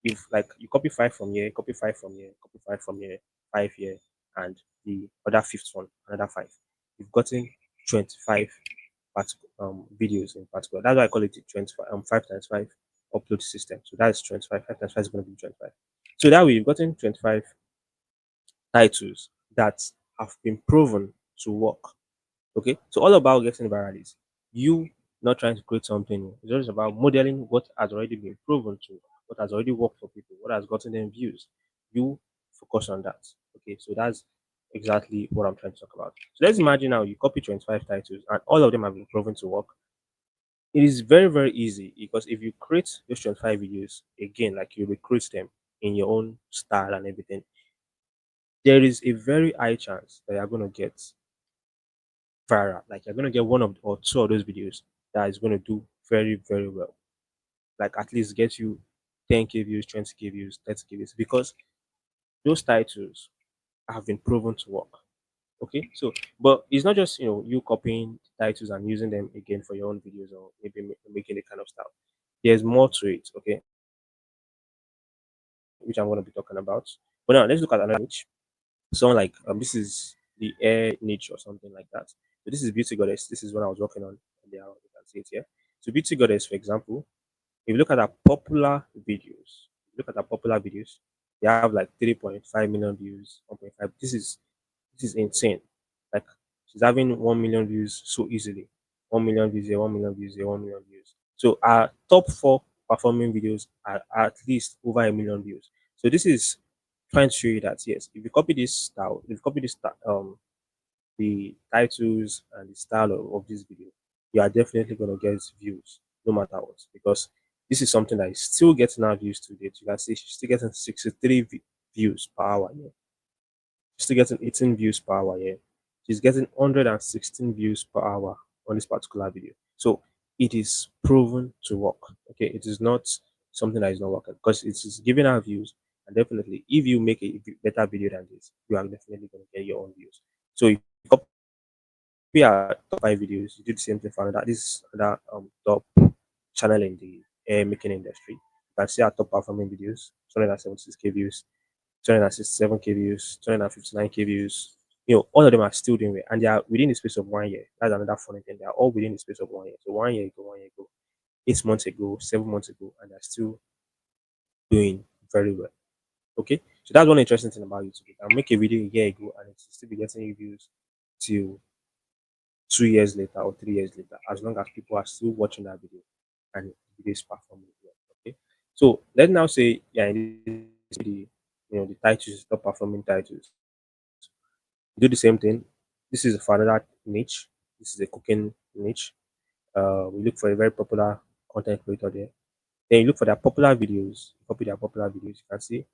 Speaker 1: You've like you copy five from here, copy five from here, copy five from here, five here, and the other fifth one, another five. You've gotten 25 videos in particular. That's why I call it the 25 5 times 5 upload system. So that's 25. 5 times 5 is going to be 25. So that way you've gotten 25 titles that have been proven to work. Okay, so all about getting viral is you not trying to create something new. It's just about modeling what has already been proven to, what has already worked for people, what has gotten them views. You focus on that. Okay, so that's exactly what I'm trying to talk about. So let's imagine now you copy 25 titles and all of them have been proven to work. It is very, very easy because if you create those 25 videos again, like you recruit them in your own style and everything, there is a very high chance that you're going to get viral. Like you're gonna get one of or two of those videos that is gonna do very, very well. Like at least get you 10k views, 20k views, 30k views, because those titles have been proven to work. Okay, so but it's not just you copying titles and using them again for your own videos, or maybe making a kind of style. There's more to it. Okay, which I'm going to be talking about. But now let's look at another niche. Someone like this is the air niche or something like that. So this is Beauty Goddess. This is what I was working on earlier. You can see it here. So Beauty Goddess, for example, if you look at our popular videos, they have like 3.5 million views, 1.5. This is insane. Like she's having 1 million views so easily. 1 million views here, 1 million views here, 1 million views. So our top four performing videos are at least over 1 million views. So this is trying to show you that yes, if you copy this style, if you copy this the titles and the style of this video, you are definitely gonna get views no matter what, because this is something that is still getting our views to date. You can see she's still getting 63 views per hour. Yeah, she's still getting 18 views per hour. Yeah, she's getting 116 views per hour on this particular video. So it is proven to work. Okay, it is not something that is not working, because it is giving her views. And definitely, if you make a better video than this, you are definitely going to get your own views. So if you copy our top five videos, you do the same thing for another. This is another top channel in the air making industry. You can see our top performing videos: 276k views, 267k views, 259k views. All of them are still doing well, and they are within the space of 1 year. That's another funny thing. They are all within the space of 1 year. So 1 year ago, 1 year ago, 8 months ago, 7 months ago, and they're still doing very well. Okay, so that's one interesting thing about YouTube. I'll make a video a year ago and it's still be getting you views till 2 years later or 3 years later, as long as people are still watching that video and the video is performing well. Okay, so let's now say yeah, in this the titles, top performing titles. Do the same thing. This is for another niche. This is a cooking niche. We look for a very popular content creator there. Then you look for their popular videos. Copy their popular videos. You can see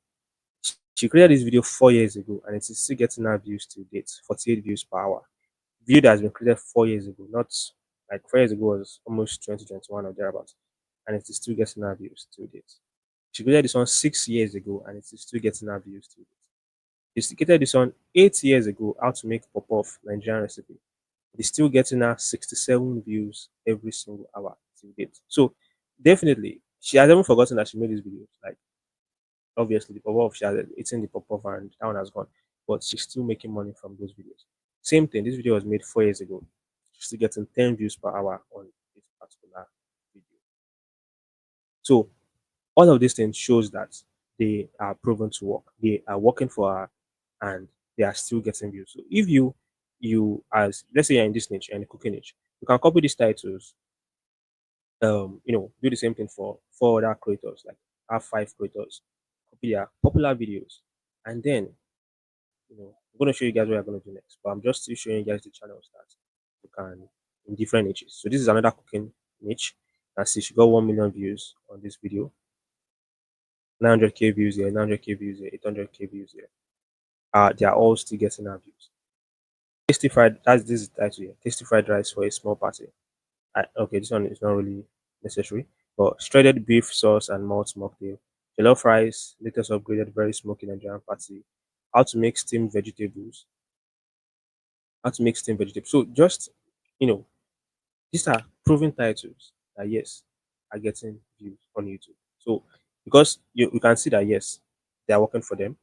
Speaker 1: she created this video 4 years ago and it's still getting her views to date, 48 views per hour. Video that has been created 4 years ago, not like 4 years ago was almost 2021 or thereabouts, and it's still getting her views to date. She created this one 6 years ago and it's still getting her views to date. She created this one 8 years ago, how to make pop off Nigerian recipe. It's still getting her 67 views every single hour to date. So definitely, she has even forgotten that she made these videos. Like obviously, the pop-off, she has eaten the pop-off and that one has gone. But she's still making money from those videos. Same thing, this video was made 4 years ago. She's still getting 10 views per hour on this particular video. So all of these things shows that they are proven to work. They are working for her and they are still getting views. So if you as let's say you're in this niche, you're in the cooking niche, you can copy these titles, do the same thing for four other creators, like have five creators, copy their popular videos, and then I'm going to show you guys what I'm going to do next. But I'm just still showing you guys the channels that you can in different niches. So this is another cooking niche. And see, she got 1 million views on this video, 900k views here, 900k views here, 800k views here. They are all still getting our views. Tasty fried. This is the title here. Tasty fried rice for a small party. Okay, this one is not really necessary, but shredded beef sauce and malt mocktail, jollof rice, latest upgraded, very smoky Nigerian party, how to make steamed vegetables, So just you know, these are proven titles that yes are getting views on YouTube. So because you can see that yes, they are working for them,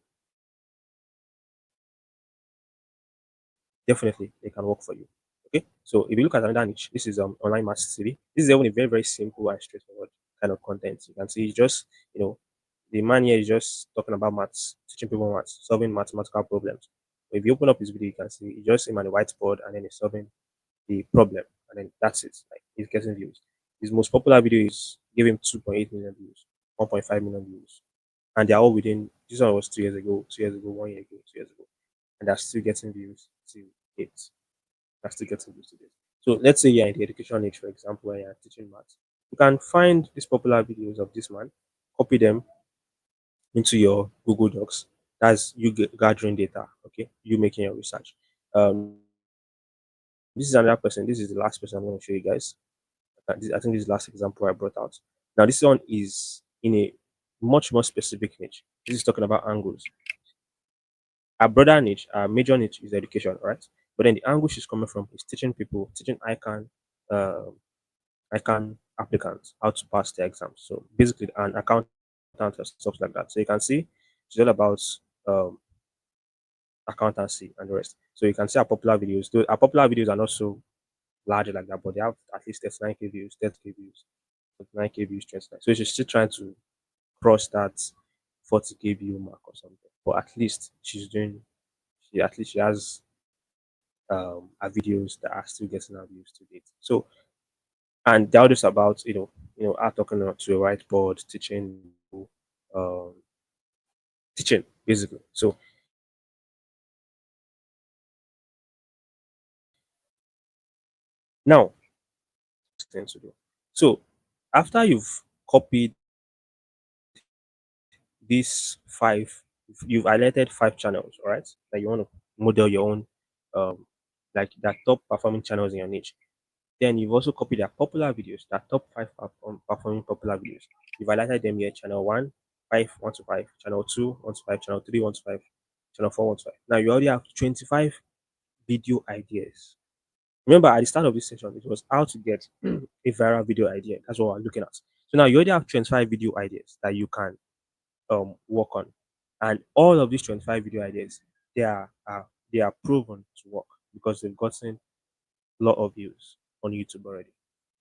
Speaker 1: definitely they can work for you. Okay. So if you look at another niche, this is online math city. This is even a very, very simple and straightforward kind of content. You can see it's just the man here is just talking about maths, teaching people maths, solving mathematical problems. If you open up his video, you can see it's just him on the whiteboard and then he's solving the problem, and then that's it. Like he's getting views. His most popular video is giving 2.8 million views, 1.5 million views, and they're all within. This one was 2 years ago, 2 years ago, 1 year ago, 2 years ago, and they're still getting views to date. They're still getting views to date. So let's say you're in the education niche, for example, where you're teaching maths. You can find these popular videos of this man, copy them into your Google Docs. That's you gathering data, okay? You making your research. This is another person. This is the last person I'm going to show you guys. I think this is the last example I brought out. Now this one is in a much more specific niche. This is talking about angles. Our broader niche, our major niche is education, right? But then the angle she's coming from is teaching people, teaching ICANN applicants how to pass their exams. So basically, an accountant or stuff like that. So you can see it's all about um, accountancy and the rest. So you can see our popular videos. Though our popular videos are not so large like that, but they have at least 39K views, 30K views, 39K views, 29. So she's still trying to cross that 40K view mark or something. But at least she has her videos that are still getting her views to date. So and they're just about her talking to a whiteboard, um, teaching basically. So now thing to do. So after you've copied these five, you've highlighted five channels, all right, that you want to model your own, um, like that top performing channels in your niche. Then you've also copied their popular videos, that top five performing popular videos. You've highlighted them here: channel one, 1 to 5; channel two, 1 to 5; channel three, 1 to 5; channel four, 1 to 5. Now you already have 25 video ideas. Remember, at the start of this session, it was how to get a viral video idea. That's what we're looking at. So now you already have 25 video ideas that you can work on, and all of these 25 video ideas they are proven to work because they've gotten a lot of views on YouTube already.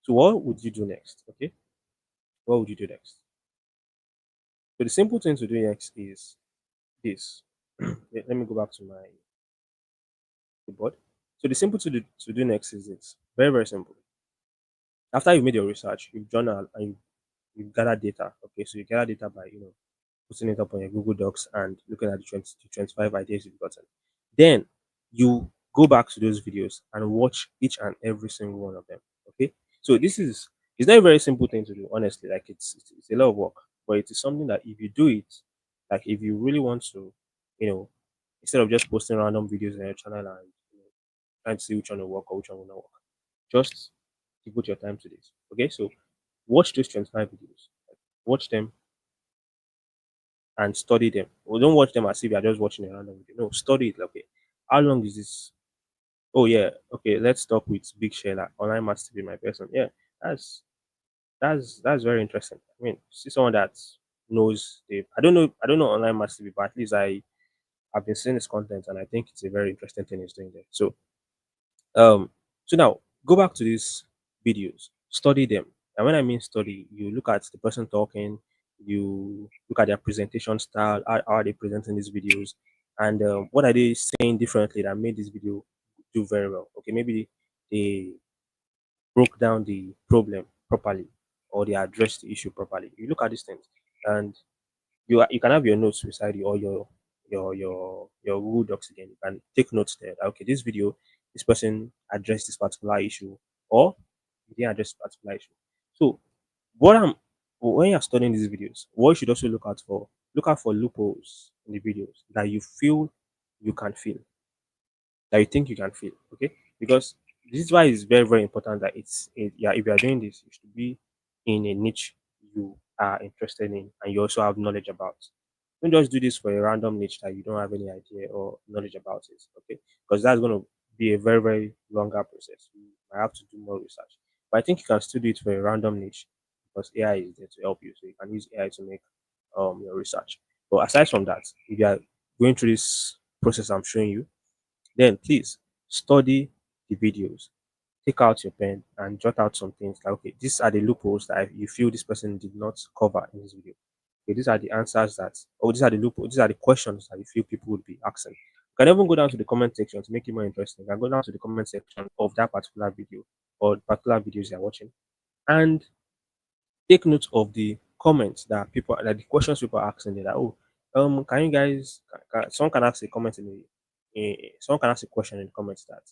Speaker 1: So what would you do next? Okay, what would you do next? So the simple thing to do next is this. Let me go back to my board. So the simple to do next is this. Very, very simple. After you've made your research, you've journal and you've gathered data. Okay, so you gather data by putting it up on your Google Docs and looking at the 20 to 25 ideas you've gotten. Then you go back to those videos and watch each and every single one of them. Okay, so this is it's not a very simple thing to do, honestly. Like it's a lot of work, but it is something that if you do it, like if you really want to, you know, instead of just posting random videos on your channel and trying to see which one will work or which one will not work, just devote your time to this. Okay, so watch those 25 videos, watch them and study them. Well, don't watch them as if you're just watching a random video. No, study it. Okay, how long is this? Oh yeah, okay. Let's talk with Big Shella. Online must be my person. Yeah, that's that's very interesting. I mean, see someone that knows the. I don't know online must be, but at least I've been seeing his content and I think it's a very interesting thing he's doing there. So Um, so now go back to these videos, study them. And when I mean study, you look at the person talking, you look at their presentation style, how are they presenting these videos, and what are they saying differently that made this video do very well. Okay, maybe they broke down the problem properly or they addressed the issue properly. You look at these things and you can have your notes beside you or your Google Docs again. You can take notes there. That, okay, this video, this person addressed this particular issue, or he didn't address this particular issue. So what I'm when you're studying these videos, what you should also look out for loopholes in the videos that you feel you can feel that you think you can feel. Okay, because this is why it's very very important that yeah, if you are doing this, you should be in a niche you are interested in and you also have knowledge about. Don't just do this for a random niche that you don't have any idea or knowledge about it. Okay, because that's going to be a very very longer process. You might have to do more research, but I think you can still do it for a random niche because AI is there to help you, so you can use AI to make your research. But aside from that, if you are going through this process I'm showing you, then please study the videos. Take out your pen and jot out some things like, okay, these are the loopholes that you feel this person did not cover in this video. Okay, these are the answers that, oh, these are the loopholes, these are the questions that you feel people would be asking. You can even go down to the comment section to make it more interesting. You can go down to the comment section of that particular video or particular videos you're watching and take note of the comments that people like the questions people are asking there that oh can you guys someone can ask a comment in someone can ask a question in the comments that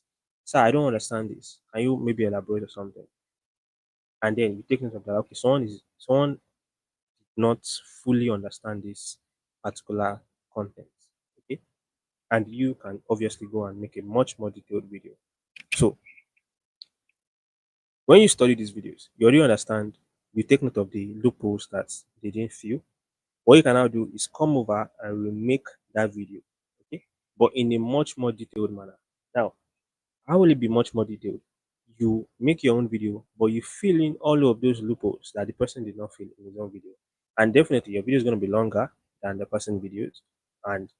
Speaker 1: sir I don't understand this, can you maybe elaborate or something, and then you take note of that. Okay, someone not fully understand this particular content. Okay, and you can obviously go and make a much more detailed video. So When you study these videos, you already understand, you take note of the loopholes that they didn't feel. What you can now do is come over and remake that video, okay? But in a much more detailed manner. Now, how will it be much more detailed? You make your own video, but you fill in all of those loopholes that the person did not fill in his own video. And definitely your video is going to be longer than the person videos, and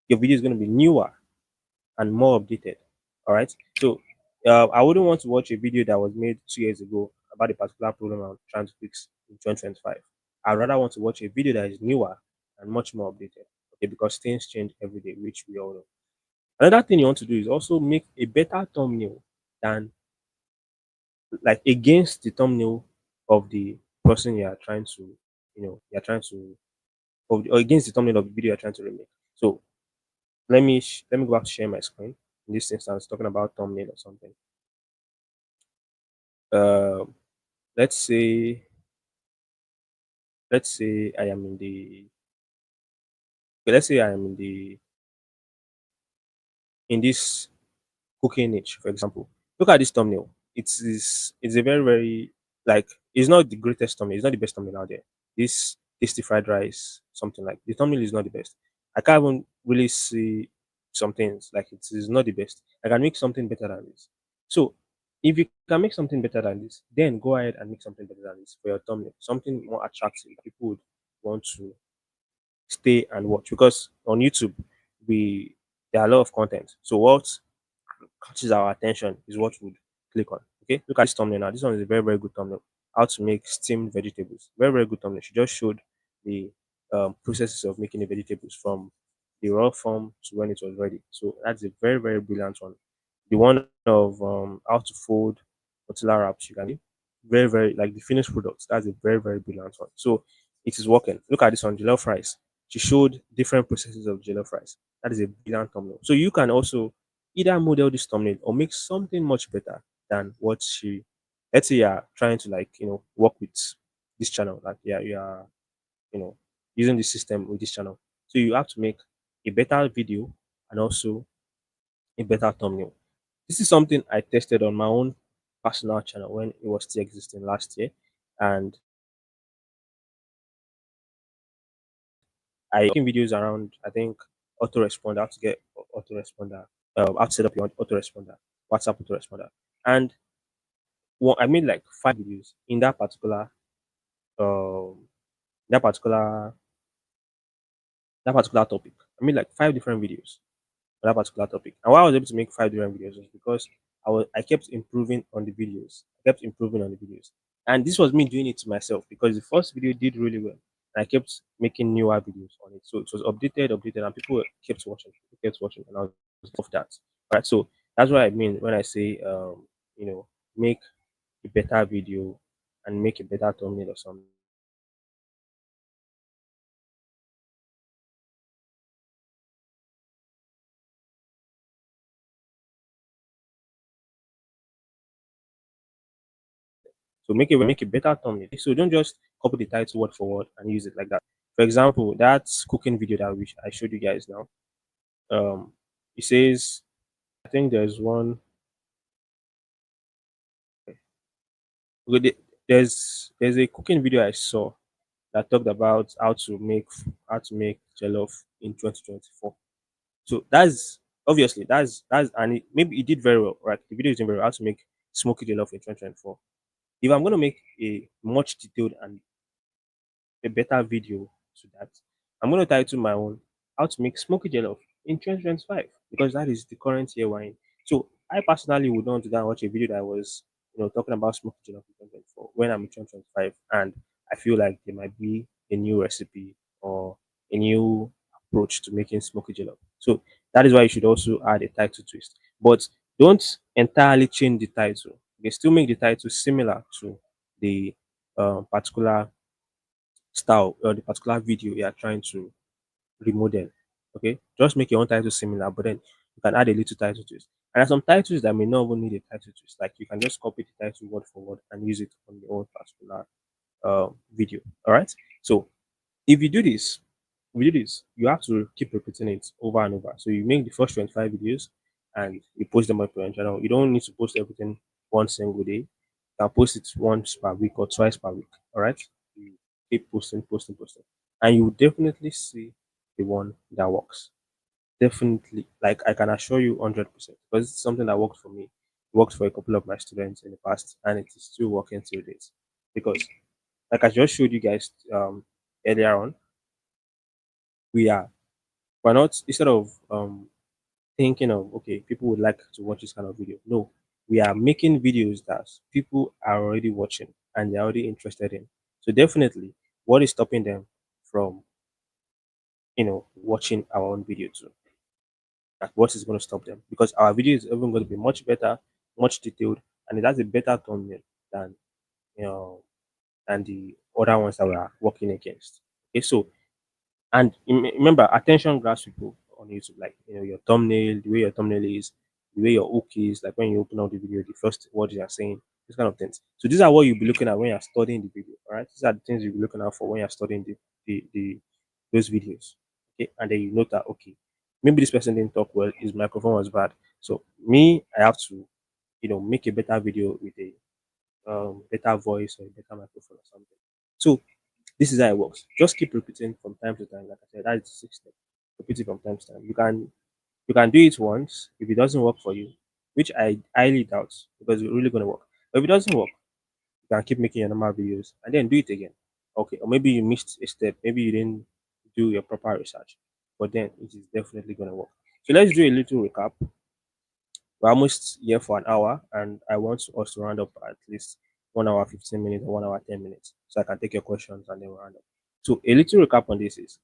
Speaker 1: your video is going to be newer and more updated. All right. So I wouldn't want to watch a video that was made 2 years ago about a particular problem I'm trying to fix in 2025. I'd rather want to watch a video that is newer and much more updated. Okay, because things change every day, which we all know. Another thing you want to do is also make a better thumbnail than, like, against the thumbnail of the person you are trying to, you're trying to, or against the thumbnail of the video you're trying to remake. So let me go back to share my screen. In this instance, talking about thumbnail or something. Um, let's say let's say I am in the okay, let's say I am in this cooking niche, for example. Look at this thumbnail. It's a very, very, like, it's not the greatest thumbnail, it's not the best thumbnail out there. This tasty fried rice, something, like, the thumbnail is not the best. I can't even really see some things, like, it is not the best. I can make something better than this. So if you can make something better than this, then go ahead and make something better than this for your thumbnail. Something more attractive. People would want to stay and watch, because on YouTube we there are a lot of content. So what catches our attention is what we would click on. Okay, look at this thumbnail now. This one is a very, very good thumbnail. How to make steamed vegetables. Very, very good thumbnail. She just showed the processes of making the vegetables from the raw form to when it was ready. So that's a very, very brilliant one. The one of how to fold tortilla wraps, you can do. Very, very, like, the finished products. That's a very, very brilliant one. So it is working. Look at this one, jollof rice. She showed different processes of jollof rice. That is a brilliant thumbnail. So you can also either model this thumbnail or make something much better than what she. Let's say you are trying to, like, work with this channel, like, yeah, you are, you know using this system with this channel. So you have to make a better video and also a better thumbnail. This is something I tested on my own personal channel when it was still existing last year, and I making videos around, I think, autoresponder, how to get autoresponder, how to set up your autoresponder, WhatsApp autoresponder, and I made like 5 videos in um that particular that particular topic. I made like 5 different videos on that particular topic. And why I was able to make 5 different videos was because I kept improving on the videos. I kept improving on the videos. And this was me doing it to myself, because the first video did really well. And I kept making newer videos on it. So it was updated, and people kept watching. People kept watching, and I was of that. Right. So that's what I mean when I say make a better video and make a better thumbnail or something. So make a better thumbnail. So don't just copy the title word for word and use it like that. For example, that cooking video that I showed you guys now. It says, I think there's one. Okay, there's a cooking video I saw that talked about how to make jollof in 2024. So that's obviously and maybe it did very well, right? The video is doing very well. How to make smoky jollof in 2024. If I'm gonna make a much detailed and a better video to that, I'm going to title my own "How to Make Smoky Jollof in 2025" because that is the current year we're in. So I personally would want to go and watch a video that was, talking about smoky jollof in 2024 when I'm in 2025, and I feel like there might be a new recipe or a new approach to making smoky jollof. So that is why you should also add a title twist, but don't entirely change the title. You can still make the title similar to the particular style or the particular video you are trying to remodel. Okay, just make your own title similar, but then you can add a little title to it. And there are some titles that may not even need a title twist. Like, you can just copy the title word for word and use it on your own particular video. All right. So if you do this, you have to keep repeating it over and over. So you make the first 25 videos and you post them up on your channel. You don't need to post everything one single day. can post it once per week or twice per week. All right. You keep posting, posting, posting. And you will definitely see the one that works. Definitely. Like I can assure you 100% because it's something that worked for me. It worked for a couple of my students in the past and it is still working till date. Because like I just showed you guys earlier on, we are we're not instead of thinking of okay, people would like to watch this kind of video. No, we are making videos that people are already watching and they're already interested in. So definitely, what is stopping them from watching our own video too? Like what is going to stop them? Because our video is even going to be much better, much detailed, and it has a better thumbnail than you know than the other ones that we are working against. Okay, so and remember, attention grabs people on YouTube, like your thumbnail, the way your thumbnail is, the way your hook is, like when you open up the video, the first word you are saying, these kind of things. So these are what you'll be looking at when you're studying the video. All right, these are the things you'll be looking out for when you're studying the those videos. Okay, and then you note that okay, maybe this person didn't talk well, his microphone was bad. So me, I have to make a better video with a better voice or a better microphone or something. So this is how it works. Just keep repeating from time to time. Like I said, that is the sixth step. Repeat it from time to time. You can do it once. If it doesn't work for you, which I highly doubt because it's really gonna work. But if it doesn't work, you can keep making your normal videos and then do it again. Okay, or maybe you missed a step. Maybe you didn't do your proper research, but then it is definitely gonna work. So let's do a little recap. We're almost here for an hour, and I want us to round up at least 1 hour 15 minutes or 1 hour 10 minutes, so I can take your questions and then we'll round up. So a little recap on this is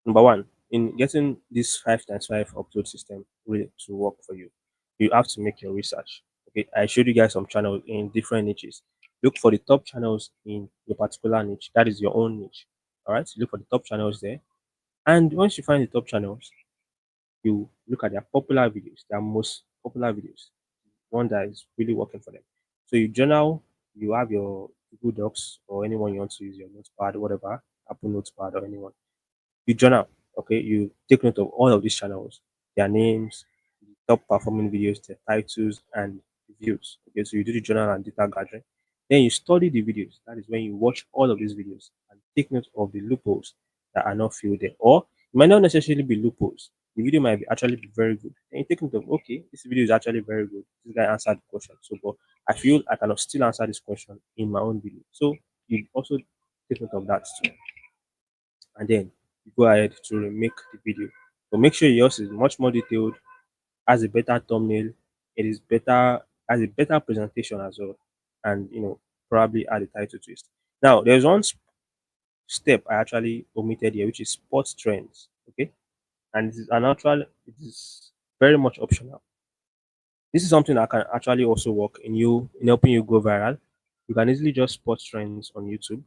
Speaker 1: number one, in getting this 5 times 5 upload system really to work for you, you have to make your research. Okay, I showed you guys some channels in different niches. Look for the top channels in your particular niche. That is your own niche. All right, so look for the top channels there. And once you find the top channels, you look at their popular videos, their most popular videos, one that is really working for them. So you journal, you have your Google Docs or anyone you want to use your notepad, whatever, Apple Notepad or anyone. You journal, okay? You take note of all of these channels, their names, the top performing videos, their titles, and views. Okay, so you do the journal and data gathering. Then you study the videos. That is when you watch all of these videos and take note of the loopholes that are not filled there. Or it might not necessarily be loopholes. The video might be actually be very good. Then you take note of okay, this video is actually very good. This guy answered the question. So but I feel I cannot still answer this question in my own video. So you also take note of that too and then you go ahead to remake the video. But make sure yours is much more detailed, has a better thumbnail, it is better, has a better presentation as well, and probably add a title twist. Now there's one step I actually omitted here, which is sports trends. Okay, and it is an actual, it is very much optional. This is something that can actually also work in helping you go viral. You can easily just spot trends on YouTube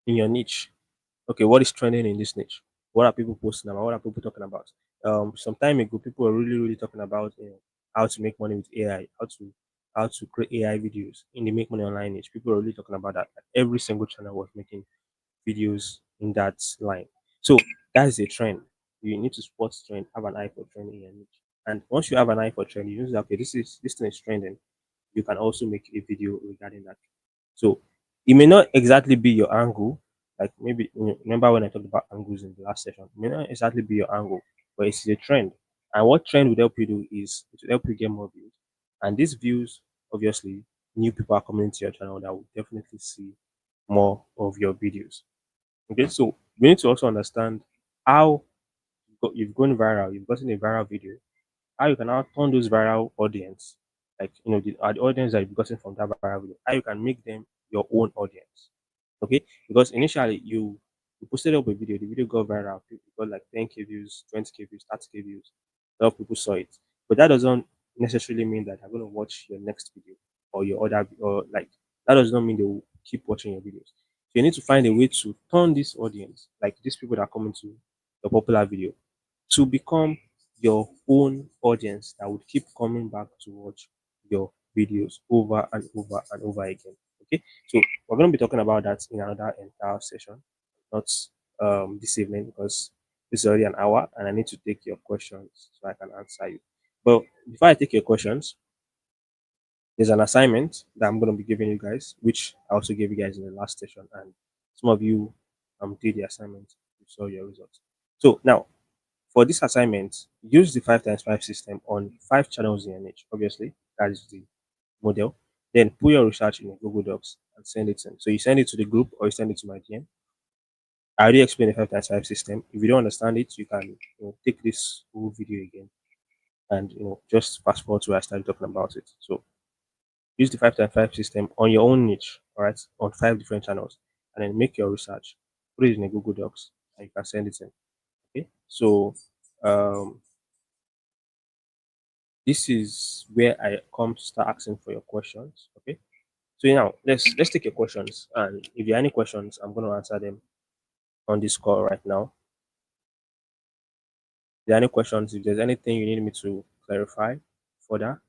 Speaker 1: in your niche. Okay, what is trending in this niche? What are people posting about? What are people talking about? Some time ago, people were really, really talking about how to make money with AI, how to create AI videos in the make money online niche. People were really talking about that. Every single channel was making videos in that line. So that is a trend. You need to spot trend, have an eye for trend in your niche. And once you have an eye for trend, you know okay, this thing is trending. You can also make a video regarding that. So it may not exactly be your angle. Like maybe remember when I talked about angles in the last session, it may not exactly be your angle, but it's a trend. And what trend would help you do is it will help you get more views. And these views, obviously, new people are coming into your channel that will definitely see more of your videos. Okay, so we need to also understand how you've gone viral, you've gotten a viral video, how you can now turn those viral audience, like the audience that you've gotten from that viral video, how you can make them your own audience. Okay, because initially you posted up a video, the video got viral, people got like 10K views, 20K views, 30K views, a lot of people saw it, but that doesn't necessarily mean that they're going to watch your next video or your other or like that does not mean they will keep watching your videos. So you need to find a way to turn this audience, like these people that are coming to your popular video, to become your own audience that would keep coming back to watch your videos over and over and over again. Okay, so we're going to be talking about that in another entire session, not this evening because it's already an hour and I need to take your questions so I can answer you. But before I take your questions, There's an assignment that I'm going to be giving you guys, which I also gave you guys in the last session, and some of you did the assignment. You saw your results. So now, for this assignment, use the 5 times 5 system on 5 channels in your niche. Obviously, that is the model. Then put your research in a Google Docs and send it in. So you send it to the group or you send it to my DM. I already explained the 5 times 5 system. If you don't understand it, you can take this whole video again and just fast forward to where I started talking about it. So use the 5 times 5 system on your own niche, all right, on 5 different channels, and then make your research, put it in a Google Docs, and you can send it in. Okay, so um, this is where I come to start asking for your questions. Okay, so now let's take your questions, and if there are any questions, I'm going to answer them on this call right now. If there are any questions, if there's anything you need me to clarify further,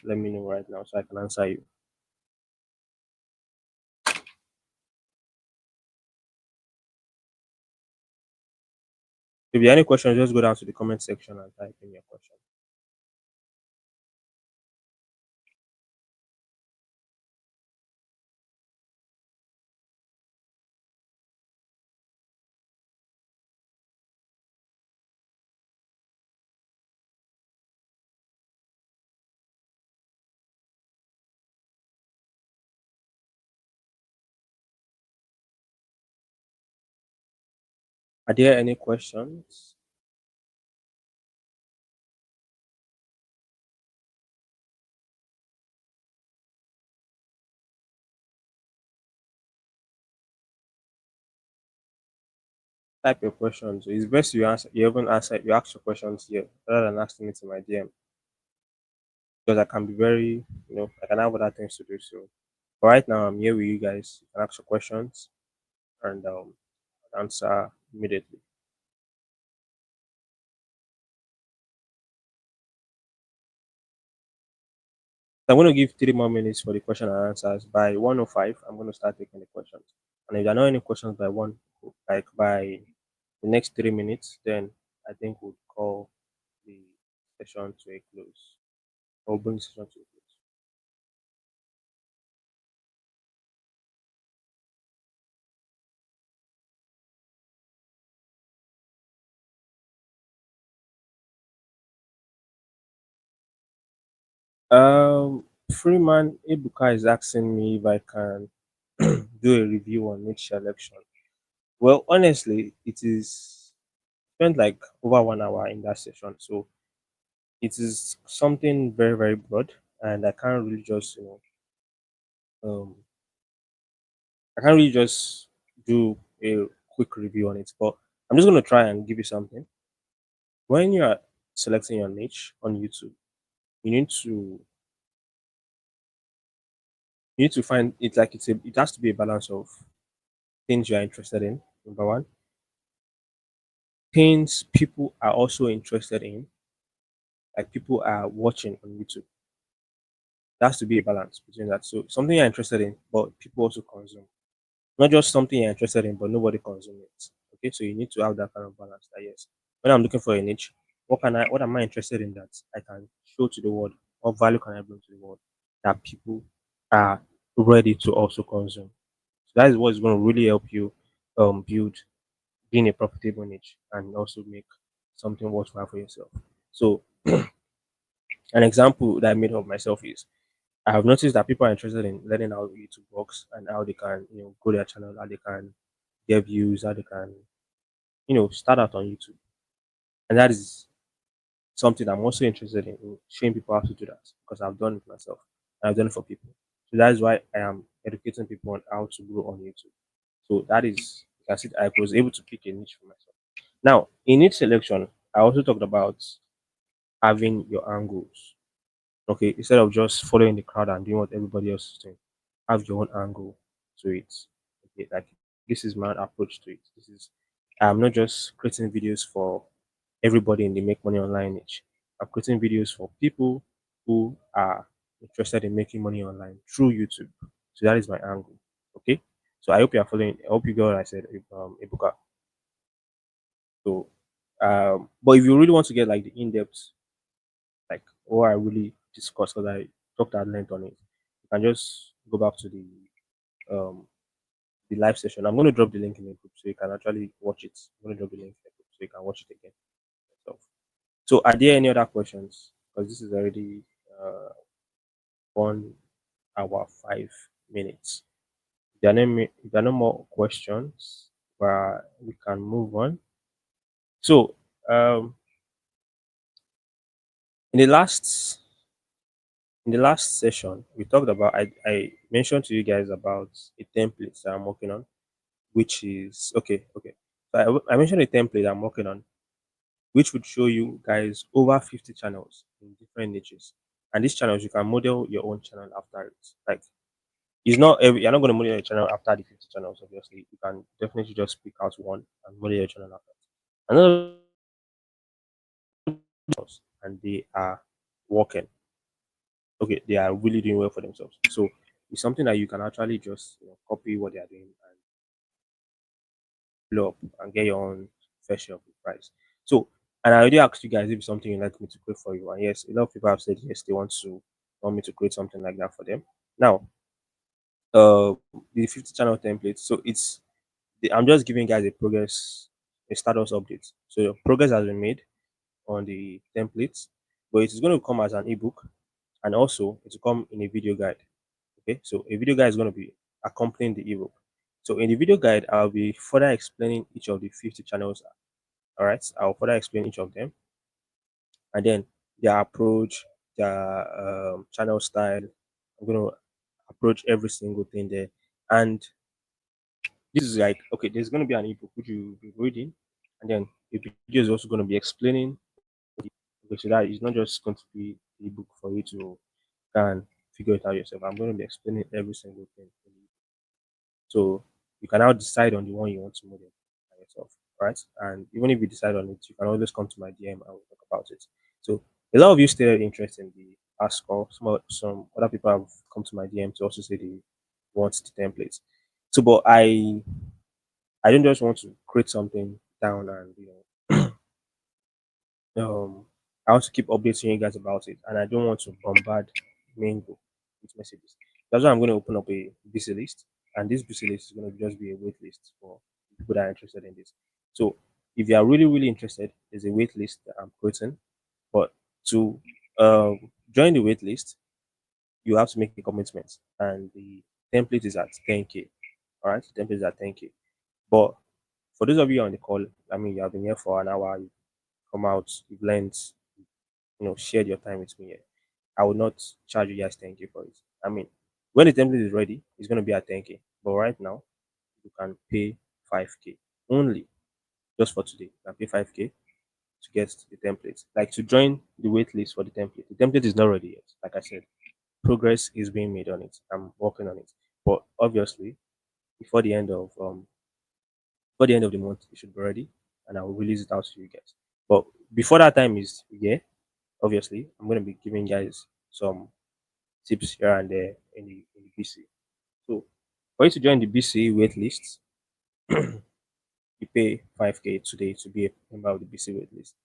Speaker 1: let me know right now so I can answer you. If there are any questions, just go down to the comment section and type in your question. Are there any questions? Type your questions. It's best you answer. You even answer. You ask your questions here rather than asking it in my DM because I can be very, I can have other things to do. So, but right now I'm here with you guys. You can ask your questions and answer immediately. So I'm going to give 3 more minutes for the question and answers. By 1:05, I'm going to start taking the questions. And if there are not any questions by by the next 3 minutes, then I think we'll call the session to a close. Or bring the session to a close. Freeman Ibuka is asking me if I can do a review on each election. Well, honestly, it is spent like over 1 hour in that session, so it is something very very broad, and um, I can't really just do a quick review on it. But I'm just gonna try and give you something. When you are selecting your niche on YouTube, you need to find it like it has to be a balance of things you are interested in. Number one, things people are also interested in, like people are watching on YouTube. There has to be a balance between that. So something you're interested in, but people also consume. Not just something you're interested in, but nobody consumes it. Okay, so you need to have that kind of balance. That yes, when I'm looking for a niche, what am I interested in that I can show to the world? What value can I bring to the world that people are ready to also consume? So that is what is going to really help you build being a profitable niche and also make something worthwhile for yourself. So an example that I made of myself is I have noticed that people are interested in learning how YouTube works and how they can, grow their channel, how they can get views, how they can, start out on YouTube. And that is something I'm also interested in showing people how to do that because I've done it myself and I've done it for people. So that is why I am educating people on how to grow on YouTube. So that is, you can see, I was able to pick a niche for myself. Now, in niche selection, I also talked about having your angles. Okay, instead of just following the crowd and doing what everybody else is doing, have your own angle to it. Okay, like this is my approach to it. This is I'm not just creating videos for everybody in the make money online niche. I'm creating videos for people who are interested in making money online through YouTube. So that is my angle. Okay. So I hope you are following. I hope you got what I said, Ibuka. So, but if you really want to get like the in depth, like what I really discussed, because I talked at length on it, and just go back to um the live session. I'm going to drop the link in the group so you can actually watch it. I'm going to drop the link in the group so you can watch it again yourself. So, are there any other questions? Because this is already 1 hour 5 minutes. If there are no more questions, we can move on. So, um, in the last session, we talked about. I mentioned to you guys about a template that I'm working on, which is okay. Okay, so I mentioned a template I'm working on, which would show you guys over 50 channels in different niches. And these channels, you can model your own channel after it. Like, you're not going to model your channel after the 50 channels, obviously. You can definitely just pick out one and model your channel after it. Another and they are working. Okay, they are really doing well for themselves. So it's something that you can actually just copy what they are doing and blow up and get your own fair share of the price. So, and I already asked you guys if it's something you'd like me to create for you. And yes, a lot of people have said yes, they want me to create something like that for them. Now, the 50 channel template. So I'm just giving guys a status update. So your progress has been made on the templates, but it is going to come as an ebook, and also it will come in a video guide. Okay, so a video guide is going to be accompanying the ebook. So in the video guide, I'll be further explaining each of the 50 channels. All right, I'll further explain each of them, and then their approach, their channel style. I'm going to approach every single thing there, and this is like okay. There's going to be an ebook which you'll be reading, and then the video is also going to be explaining. Okay, so that it's not just going to be a book for you to can figure it out yourself. I'm going to be explaining every single thing. So you can now decide on the one you want to model by yourself, right? And even if you decide on it, you can always come to my DM and we'll talk about it. So a lot of you stated interest in the ask call. Some other people have come to my DM to also say they want the templates. So, but I don't just want to create something down and I want to keep updating you guys about it, and I don't want to bombard Mango with messages. That's why I'm going to open up a busy list, and this busy list is going to just be a wait list for people that are interested in this. So, if you are really, really interested, there's a wait list that I'm creating. But to join the wait list, you have to make a commitment, and the template is at 10K. All right, the template is at 10K. But for those of you on the call, I mean, you have been here for an hour, you come out, you've learned, shared your time with me here. I will not charge you guys 10K for it. I mean, when the template is ready, it's going to be at 10K. But right now, you can pay 5K only just for today. You can pay 5K to get the template. Like to join the wait list for the template. The template is not ready yet. Like I said, progress is being made on it. I'm working on it. But obviously, before the end of the month, it should be ready, and I will release it out to you guys. But before that time is here, obviously, I'm going to be giving guys some tips here and there in the BC. So for you to join the BC wait list, you pay 5K today to be a member of the BC wait list.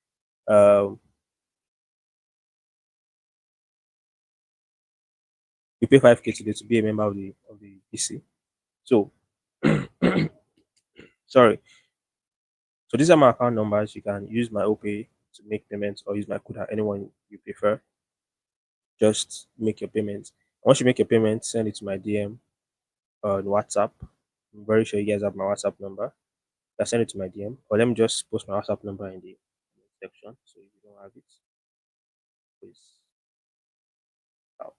Speaker 1: Um, you pay 5K today to be a member of the BC. So sorry. So these are my account numbers. You can use my OPay to make payments or use my Kuda, anyone you prefer. Just make your payments. Once you make your payment, send it to my DM on WhatsApp. I'm very sure you guys have my WhatsApp number. I send it to my DM, or let me just post my WhatsApp number in the comment section. So if you don't have it, please out.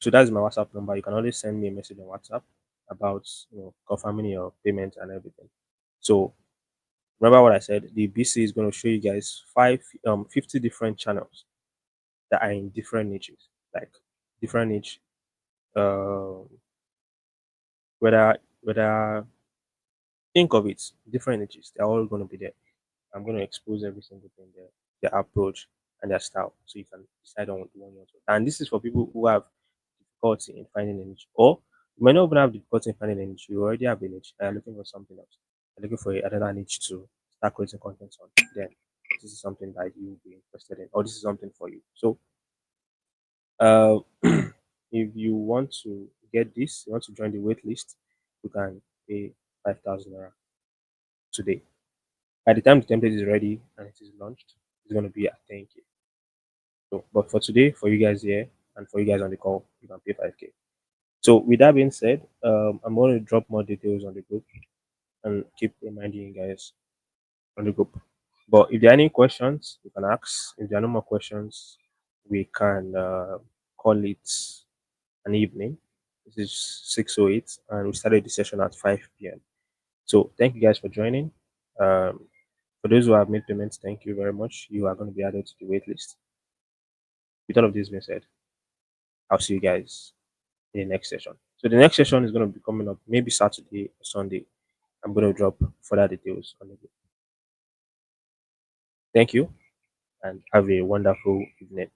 Speaker 1: So that's my WhatsApp number. You can always send me a message on WhatsApp about confirming your payment and everything. So remember what I said. The BC is going to show you guys 50 different channels that are in different niches, like different niche. Uh, whether think of it, different niches. They're all going to be there. I'm going to expose every single thing there, their approach and their style, so you can decide on the one you want to. And this is for people who have difficulty in finding a niche, or you might not even have difficulty in finding a niche. You already have a niche and you're looking for something else. You're looking for another niche to start creating content on. Then this is something that you'll be interested in, or this is something for you. So uh, if you want to get this, you want to join the wait list, you can pay 5,000 naira today. By the time the template is ready and it is launched, it's going to be at 10K. So, but for today, for you guys here and for you guys on the call, you can pay 5K. So, with that being said, I'm going to drop more details on the group and keep reminding you guys on the group. But if there are any questions, you can ask. If there are no more questions, we can call it an evening. This is 6:08, and we started the session at 5 p.m. So thank you guys for joining. Um, for those who have made payments, thank you very much. You are going to be added to the wait list. With all of this being said, I'll see you guys in the next session. So the next session is going to be coming up maybe Saturday or Sunday. I'm going to drop further details on the group. Thank you and have a wonderful evening.